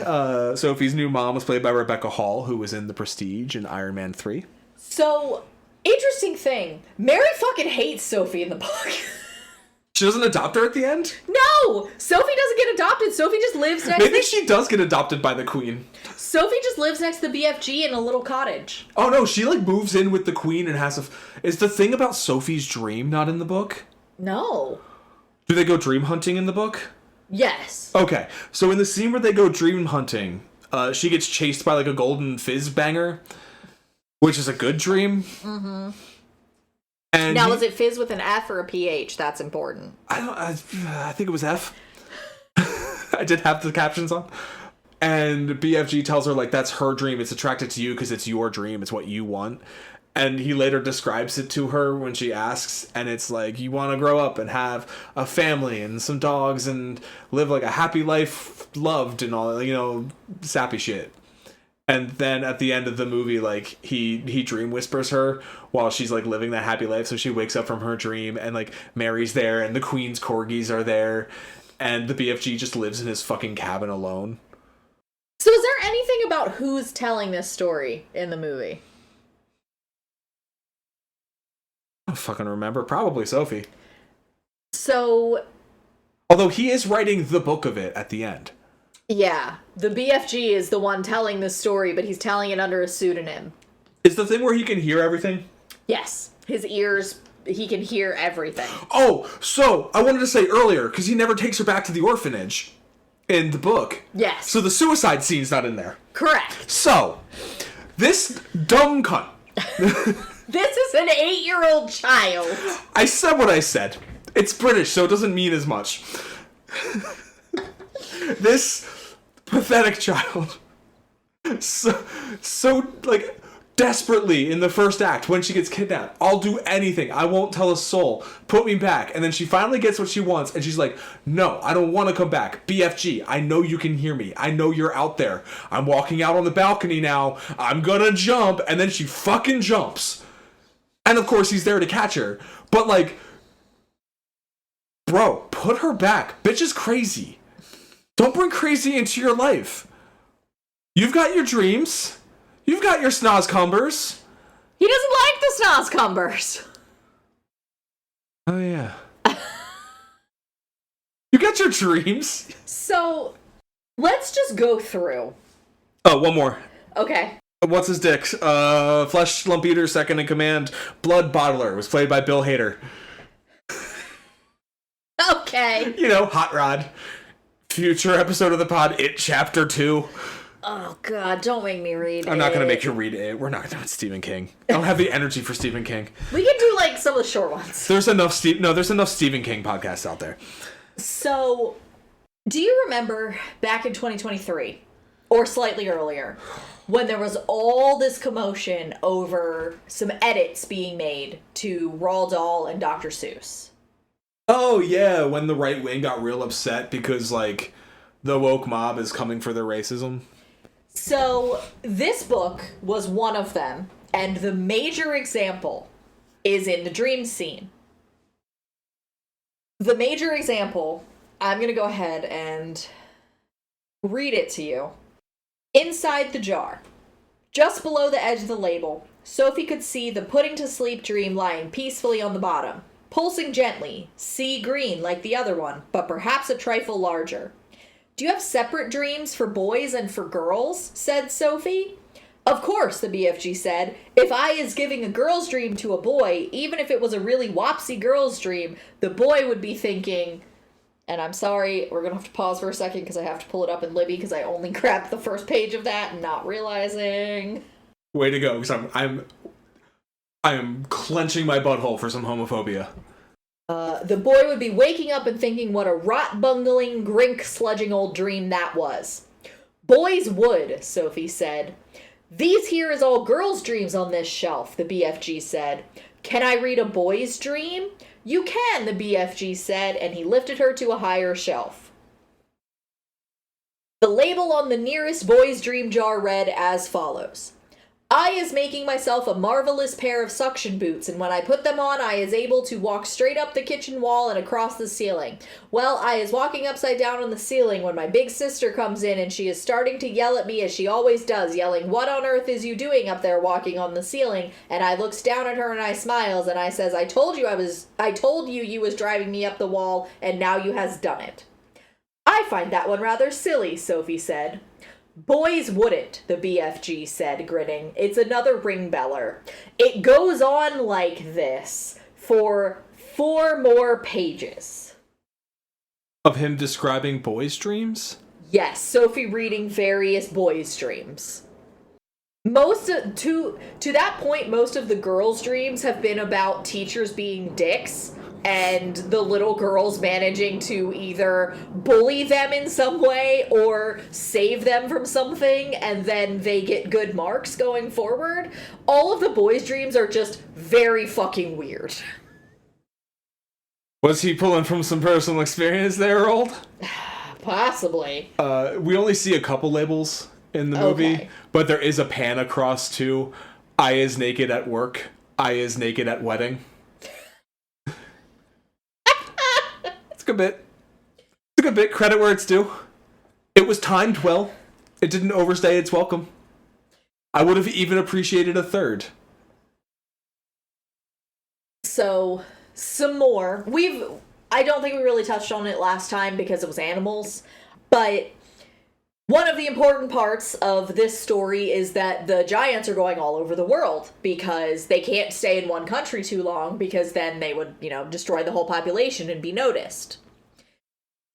Sophie's new mom, was played by Rebecca Hall, who was in The Prestige and Iron Man 3. So, interesting thing. Mary fucking hates Sophie in the book. She doesn't adopt her at the end? No! Sophie doesn't get adopted. Sophie just lives next Maybe she does get adopted by the queen. Sophie just lives next to the BFG in a little cottage. Oh no, she like moves in with the queen and has a... Is the thing about Sophie's dream not in the book? No. Do they go dream hunting in the book? Yes. Okay, so in the scene where they go dream hunting, she gets chased by like a golden fizz banger, which is a good dream. Mm-hmm. And now, was it fizz with an F or a PH? That's important. I think it was F. I did have the captions on. And BFG tells her, like, that's her dream. It's attracted to you because it's your dream. It's what you want. And he later describes it to her when she asks. And it's like, you want to grow up and have a family and some dogs and live, like, a happy life, loved and all, you know, sappy shit. And then at the end of the movie, like, he dream whispers her while she's, like, living that happy life. So she wakes up from her dream and, like, Mary's there and the queen's corgis are there. And the BFG just lives in his fucking cabin alone. So is there anything about who's telling this story in the movie? I don't fucking remember. Probably Sophie. So... Although he is writing the book of it at the end. Yeah, the BFG is the one telling this story, but he's telling it under a pseudonym. Is the thing where he can hear everything? Yes, his ears, he can hear everything. Oh, so I wanted to say earlier, because he never takes her back to the orphanage in the book. Yes. So the suicide scene's not in there. Correct. So, this dumb cunt. This is an 8-year-old child. I said what I said. It's British, so it doesn't mean as much. This pathetic child, so like desperately in the first act when she gets kidnapped, I'll do anything, I won't tell a soul, put me back. And then she finally gets what she wants and she's like, no, I don't want to come back. BFG, I know you can hear me, I know you're out there, I'm walking out on the balcony now, I'm gonna jump. And then she fucking jumps, and of course he's there to catch her. But like, bro, put her back. Bitch is crazy. Don't bring crazy into your life. You've got your dreams. You've got your snozcumbers. He doesn't like the snozcumbers. Oh, yeah. You got your dreams. So, let's just go through. Oh, one more. Okay. What's his dick? Flesh Lump Eater, second in command. Blood Bottler was played by Bill Hader. Okay. You know, Hot Rod. Future episode of the pod, It Chapter 2. Oh, God, don't make me read I'm not going to make you read it. We're not doing Stephen King. I don't have the energy for Stephen King. We can do, like, some of the short ones. There's enough Stephen King podcasts out there. So, do you remember back in 2023, or slightly earlier, when there was all this commotion over some edits being made to Roald Dahl and Dr. Seuss? Oh, yeah, when the right wing got real upset because, like, the woke mob is coming for their racism. So, this book was one of them, and the major example is in the dream scene. The major example, I'm going to go ahead and read it to you. Inside the jar, just below the edge of the label, Sophie could see the putting to sleep dream lying peacefully on the bottom. Pulsing gently, sea green like the other one, but perhaps a trifle larger. Do you have separate dreams for boys and for girls? Said Sophie. Of course, the BFG said. If I is giving a girl's dream to a boy, even if it was a really wopsy girl's dream, the boy would be thinking, and I'm sorry, we're going to have to pause for a second because I have to pull it up in Libby because I only grabbed the first page of that and not realizing. Way to go, because I am clenching my butthole for some homophobia. The boy would be waking up and thinking what a rot-bungling, grink-sludging old dream that was. Boys would, Sophie said. These here is all girls' dreams on this shelf, the BFG said. Can I read a boy's dream? You can, the BFG said, and he lifted her to a higher shelf. The label on the nearest boy's dream jar read as follows. I is making myself a marvelous pair of suction boots, and when I put them on, I is able to walk straight up the kitchen wall and across the ceiling. Well, I is walking upside down on the ceiling when my big sister comes in, and she is starting to yell at me as she always does, yelling, "What on earth is you doing up there walking on the ceiling?" And I looks down at her and I smiles, and I says, I told you you was driving me up the wall, and now you has done it. I find that one rather silly, Sophie said. Boys wouldn't, the BFG said, grinning. It's another ring beller. It goes on like this for 4 more pages. Of him describing boys' dreams? Yes, Sophie reading various boys' dreams. To that point, most of the girls' dreams have been about teachers being dicks, and the little girls managing to either bully them in some way or save them from something, and then they get good marks going forward. All of the boys' dreams are just very fucking weird. Was he pulling from some personal experience there, Roald? Possibly. We only see a couple labels in the movie, but there is a pan across to I is naked at work, I is naked at wedding. It's a good bit. It's a good bit. Credit where it's due. It was timed well. It didn't overstay its welcome. I would have even appreciated a third. So, some more. I don't think we really touched on it last time because it was animals, but one of the important parts of this story is that the giants are going all over the world because they can't stay in one country too long because then they would, destroy the whole population and be noticed.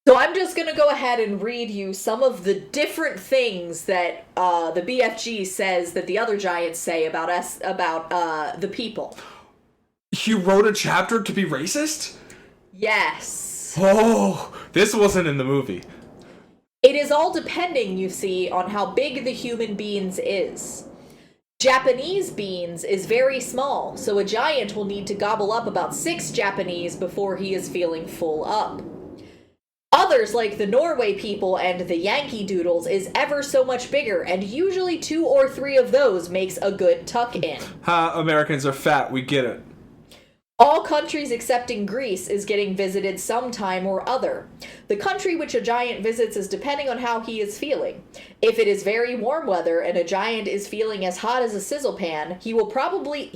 So I'm just going to go ahead and read you some of the different things that the BFG says that the other giants say about us, about the people. He wrote a chapter to be racist? Yes. Oh, this wasn't in the movie. It is all depending, you see, on how big the human beings is. Japanese beans is very small, so a giant will need to gobble up about 6 Japanese before he is feeling full up. Others, like the Norway people and the Yankee Doodles, is ever so much bigger, and usually 2 or 3 of those makes a good tuck-in. Americans are fat, we get it. All countries excepting Greece is getting visited sometime or other. The country which a giant visits is depending on how he is feeling. If it is very warm weather and a giant is feeling as hot as a sizzle pan, he will probably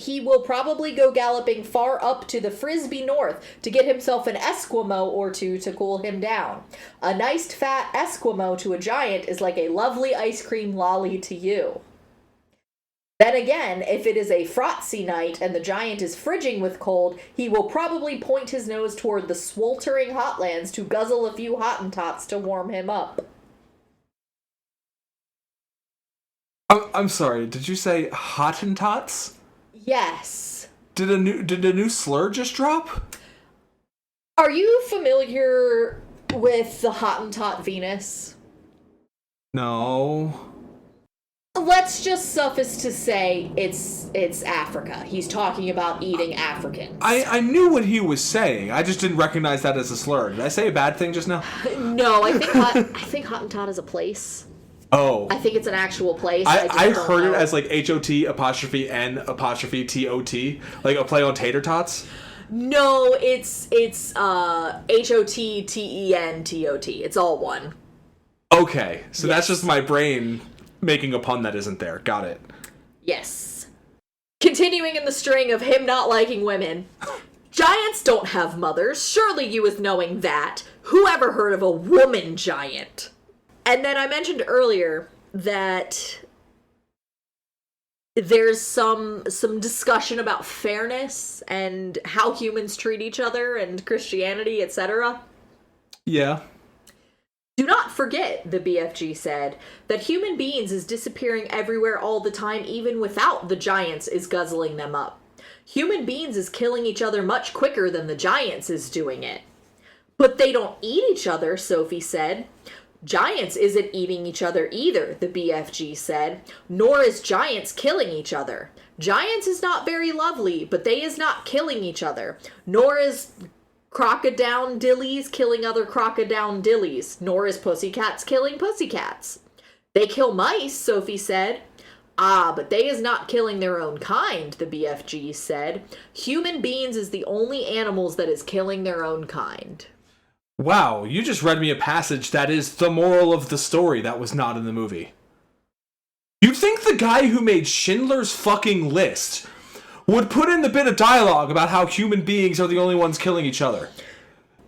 go galloping far up to the Frisbee North to get himself an Esquimau or 2 to cool him down. A nice fat Esquimau to a giant is like a lovely ice cream lolly to you. Then again, if it is a frosty night and the giant is fridging with cold, he will probably point his nose toward the sweltering hotlands to guzzle a few Hottentots to warm him up. I'm sorry, did you say Hottentots? Yes. Did a new slur just drop? Are you familiar with the Hottentot Venus? No. Let's just suffice to say it's Africa. He's talking about eating Africans. I knew what he was saying. I just didn't recognize that as a slur. Did I say a bad thing just now? No, I think Hottentot is a place. Oh. I think it's an actual place. I heard it as like HOT''N''TOT, like a play on tater tots. No, it's HOTTENTOT. It's all one. Okay, so yes. That's just my brain making a pun that isn't there. Got it. Yes. Continuing in the string of him not liking women. Giants don't have mothers. Surely you was knowing that. Who ever heard of a woman giant? And then I mentioned earlier that there's some discussion about fairness and how humans treat each other and Christianity, etc. Yeah. Do not forget, the BFG said, that human beings is disappearing everywhere all the time even without the giants is guzzling them up. Human beings is killing each other much quicker than the giants is doing it. But they don't eat each other, Sophie said. Giants isn't eating each other either, the BFG said, nor is giants killing each other. Giants is not very lovely, but they is not killing each other, nor is crocodile-dillies killing other crocodile-dillies, nor is pussycats killing pussycats. They kill mice, Sophie said. Ah, but they is not killing their own kind, the BFG said. Human beings is the only animals that is killing their own kind. Wow, you just read me a passage that is the moral of the story that was not in the movie. You'd think the guy who made Schindler's fucking List would put in the bit of dialogue about how human beings are the only ones killing each other.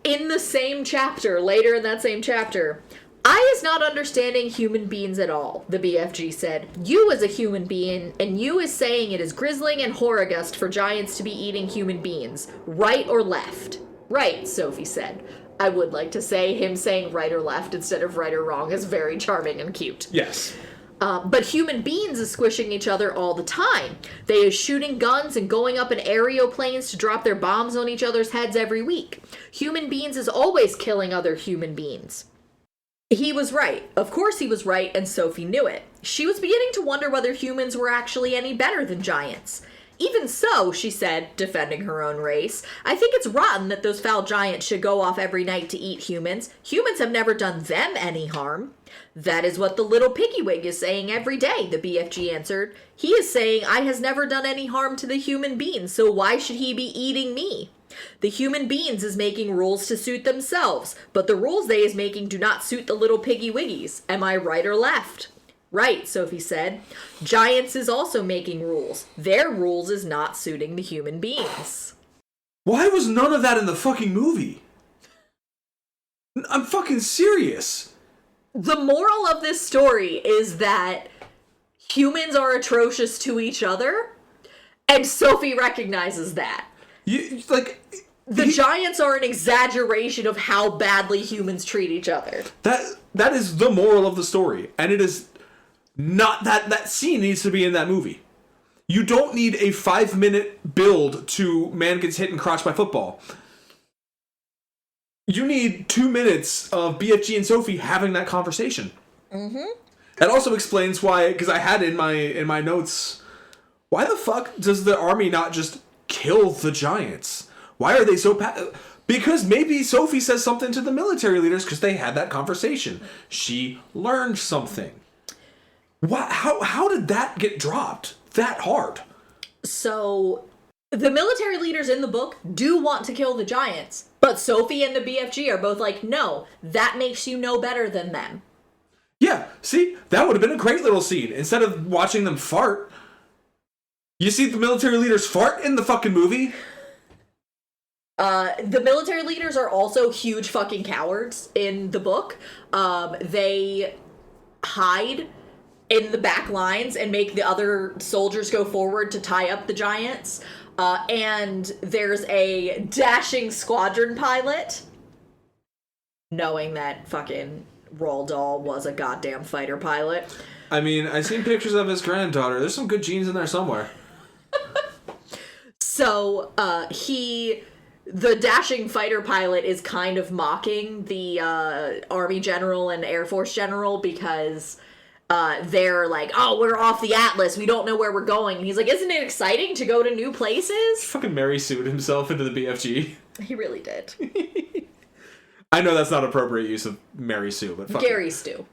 In the same chapter, later in that same chapter, I is not understanding human beings at all, the BFG said. You is a human being, and you is saying it is grisling and horrigust for giants to be eating human beings. Right or left? Right, Sophie said. I would like to say him saying right or left instead of right or wrong is very charming and cute. Yes. But human beings is squishing each other all the time. They is shooting guns and going up in aeroplanes to drop their bombs on each other's heads every week. Human beings is always killing other human beings. He was right. Of course he was right, and Sophie knew it. She was beginning to wonder whether humans were actually any better than giants. Even so, she said, defending her own race, I think it's rotten that those foul giants should go off every night to eat humans. Humans have never done them any harm. That is what the little piggywig is saying every day, the BFG answered. He is saying I has never done any harm to the human beings, so why should he be eating me? The human beings is making rules to suit themselves, but the rules they is making do not suit the little piggy wiggies. Am I right or left? Right, Sophie said. Giants is also making rules. Their rules is not suiting the human beings. Why was none of that in the fucking movie? I'm fucking serious. The moral of this story is that humans are atrocious to each other, and Sophie recognizes that. The giants are an exaggeration of how badly humans treat each other. That is the moral of the story, and it is not that scene needs to be in that movie. You don't need a 5-minute build to man gets hit and crotched by football. You need 2 minutes of BFG and Sophie having that conversation. Mm-hmm. That also explains why, because I had in my notes, why the fuck does the army not just kill the giants? Why are they so because maybe Sophie says something to the military leaders because they had that conversation. She learned something. How did that get dropped that hard? So, the military leaders in the book do want to kill the giants, but Sophie and the BFG are both like, no, that makes you no better than them. Yeah, see? That would have been a great little scene. Instead of watching them fart, you see the military leaders fart in the fucking movie? The military leaders are also huge fucking cowards in the book. They hide in the back lines and make the other soldiers go forward to tie up the giants. And there's a dashing squadron pilot, knowing that fucking Roald Dahl was a goddamn fighter pilot. I mean, I've seen pictures of his granddaughter. There's some good genes in there somewhere. So, the dashing fighter pilot is kind of mocking the Army general and Air Force general because they're like, oh, we're off the Atlas. We don't know where we're going. And he's like, isn't it exciting to go to new places? Fucking Mary Sued himself into the BFG. He really did. I know that's not appropriate use of Mary Sue, but fuck Gary Stu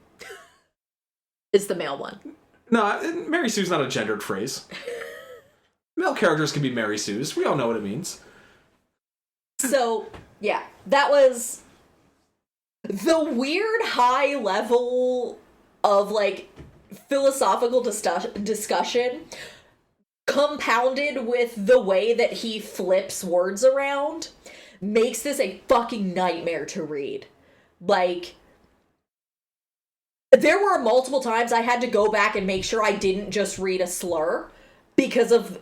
is the male one. No, Mary Sue's not a gendered phrase. Male characters can be Mary Sues. We all know what it means. So, yeah, that was the weird high level of, like, philosophical discussion compounded with the way that he flips words around makes this a fucking nightmare to read. Like, there were multiple times I had to go back and make sure I didn't just read a slur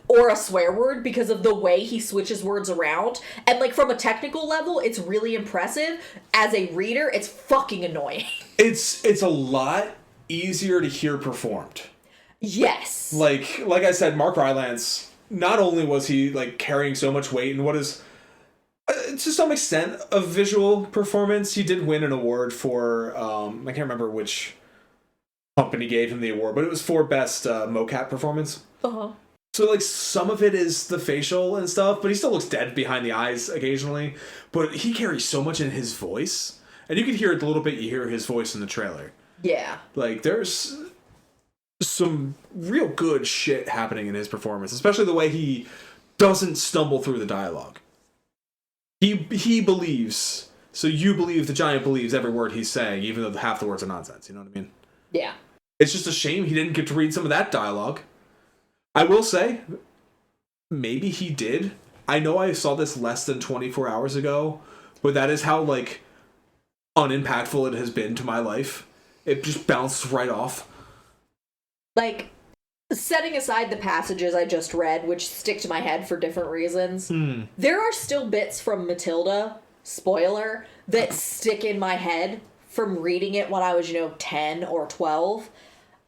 or a swear word because of the way he switches words around. And, like, from a technical level, it's really impressive. As a reader, it's fucking annoying. It's a lot easier to hear performed. Yes. Like I said, Mark Rylance, not only was he, like, carrying so much weight in what is, to some extent, a visual performance. He did win an award for, I can't remember which company gave him the award, but it was for best mocap performance. Uh-huh. So, like, some of it is the facial and stuff, but he still looks dead behind the eyes occasionally. But he carries so much in his voice. And you can hear it the little bit you hear his voice in the trailer. Yeah. Like, there's some real good shit happening in his performance, especially the way he doesn't stumble through the dialogue. He believes, so you believe the giant believes every word he's saying, even though half the words are nonsense. You know what I mean? Yeah. It's just a shame he didn't get to read some of that dialogue. I will say, maybe he did. I know I saw this less than 24 hours ago, but that is how, like, unimpactful it has been to my life. It just bounced right off. Like, setting aside the passages I just read, which stick to my head for different reasons, there are still bits from Matilda, spoiler, that stick in my head from reading it when I was, 10 or 12.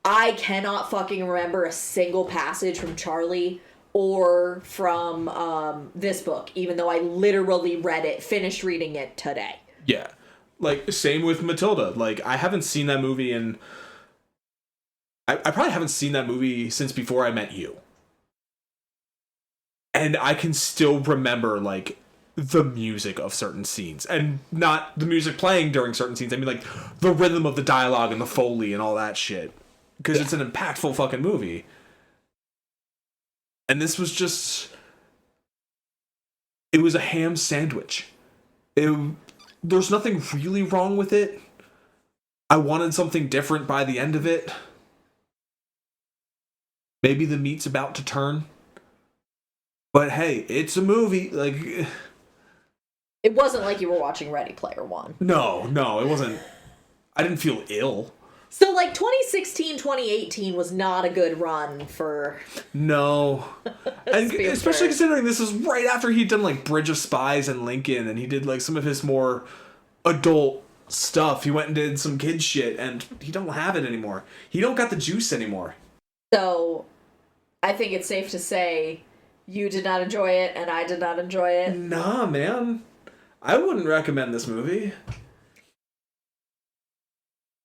I cannot fucking remember a single passage from Charlie or from this book, even though I literally finished reading it today. Yeah. Like, same with Matilda. Like, I haven't seen that movie in... I probably haven't seen that movie since before I met you. And I can still remember, like, the music of certain scenes. And not the music playing during certain scenes. I mean, like, the rhythm of the dialogue and the Foley and all that shit. Because it's an impactful fucking movie. And this was just... It was a ham sandwich. There's nothing really wrong with it. I wanted something different by the end of it. Maybe the meat's about to turn. But hey, it's a movie. Like, it wasn't like you were watching Ready Player One. No, it wasn't. I didn't feel ill. So, like, 2016, 2018 was not a good run for... No. And especially considering this is right after he'd done, like, Bridge of Spies and Lincoln, and he did, like, some of his more adult stuff. He went and did some kid shit, and he don't have it anymore. He don't got the juice anymore. So, I think it's safe to say you did not enjoy it, and I did not enjoy it. Nah, man. I wouldn't recommend this movie.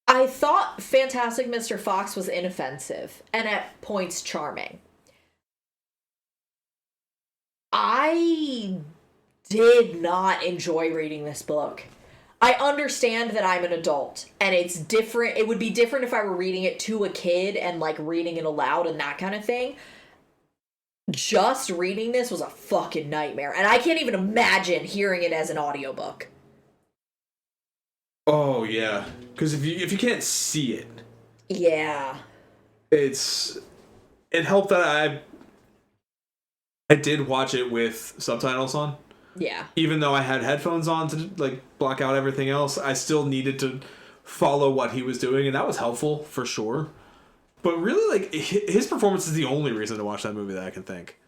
I thought Fantastic Mr. Fox was inoffensive, and at points charming. I did not enjoy reading this book. I understand that I'm an adult, and it's different. It would be different if I were reading it to a kid and, like, reading it aloud and that kind of thing. Just reading this was a fucking nightmare, and I can't even imagine hearing it as an audiobook. Oh, yeah. Because if you can't see it... Yeah. It helped that I did watch it with subtitles on. Yeah. Even though I had headphones on to, like, block out everything else, I still needed to follow what he was doing, and that was helpful, for sure. But really, like, his performance is the only reason to watch that movie that I can think.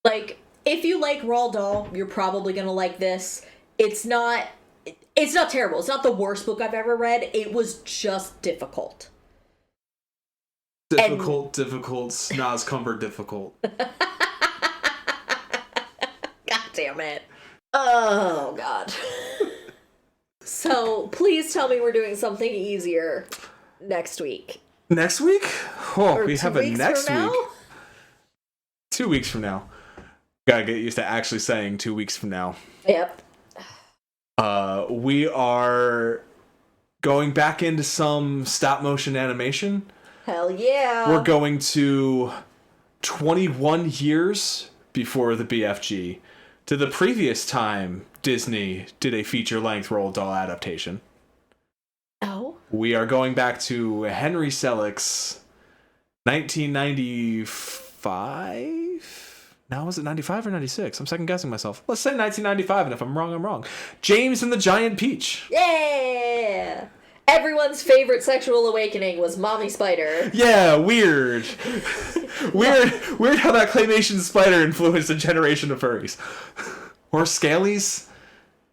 Like, if you like Roald Dahl, you're probably gonna like this. It's not terrible. It's not the worst book I've ever read. It was just difficult. Difficult, snaz comfort difficult. God damn it. Oh, God. So, please tell me we're doing something easier next week. Next week? Oh, Or we have a next week. 2 weeks from now. Gotta get used to actually saying 2 weeks from now. Yep. We are going back into some stop motion animation. Hell yeah. We're going to 21 years before the BFG, to the previous time Disney did a feature-length Roald Dahl adaptation. Oh. We are going back to Henry Selick's 1995? Now, was it 95 or 96? I'm second guessing myself. Let's say 1995, and if I'm wrong, I'm wrong. James and the Giant Peach. Yeah! Everyone's favorite sexual awakening was Mommy Spider. Yeah, weird. Weird how that claymation spider influenced a generation of furries. Or scalies?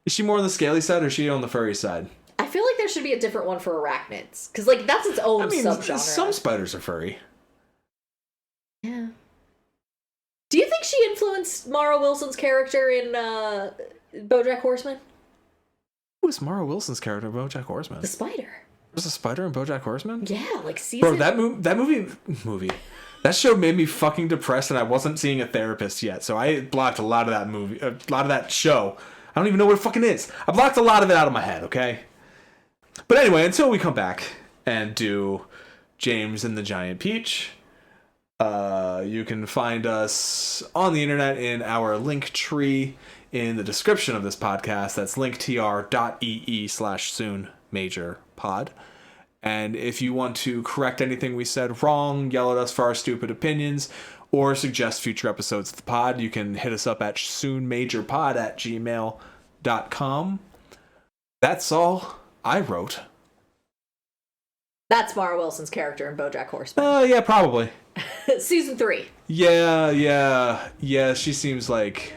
Is she more on the scaly side, or is she on the furry side? I feel like there should be a different one for arachnids. Because, like, that's its own subgenre. Some spiders are furry. Yeah. Do you think she influenced Mara Wilson's character in BoJack Horseman? Who was Mara Wilson's character in BoJack Horseman? The spider. Was a spider in BoJack Horseman? Yeah, like season... Bro, that movie... That show made me fucking depressed, and I wasn't seeing a therapist yet, so I blocked a lot of that movie... a lot of that show. I don't even know what it fucking is. I blocked a lot of it out of my head, okay? But anyway, until we come back and do James and the Giant Peach. You can find us on the internet in our link tree in the description of this podcast. That's linktr.ee/soonmajorpod. And if you want to correct anything we said wrong, yell at us for our stupid opinions, or suggest future episodes of the pod, you can hit us up at soonmajorpod@gmail.com. That's all I wrote. That's Mara Wilson's character in BoJack Horseman. Yeah, probably. Season 3. Yeah. She seems nice.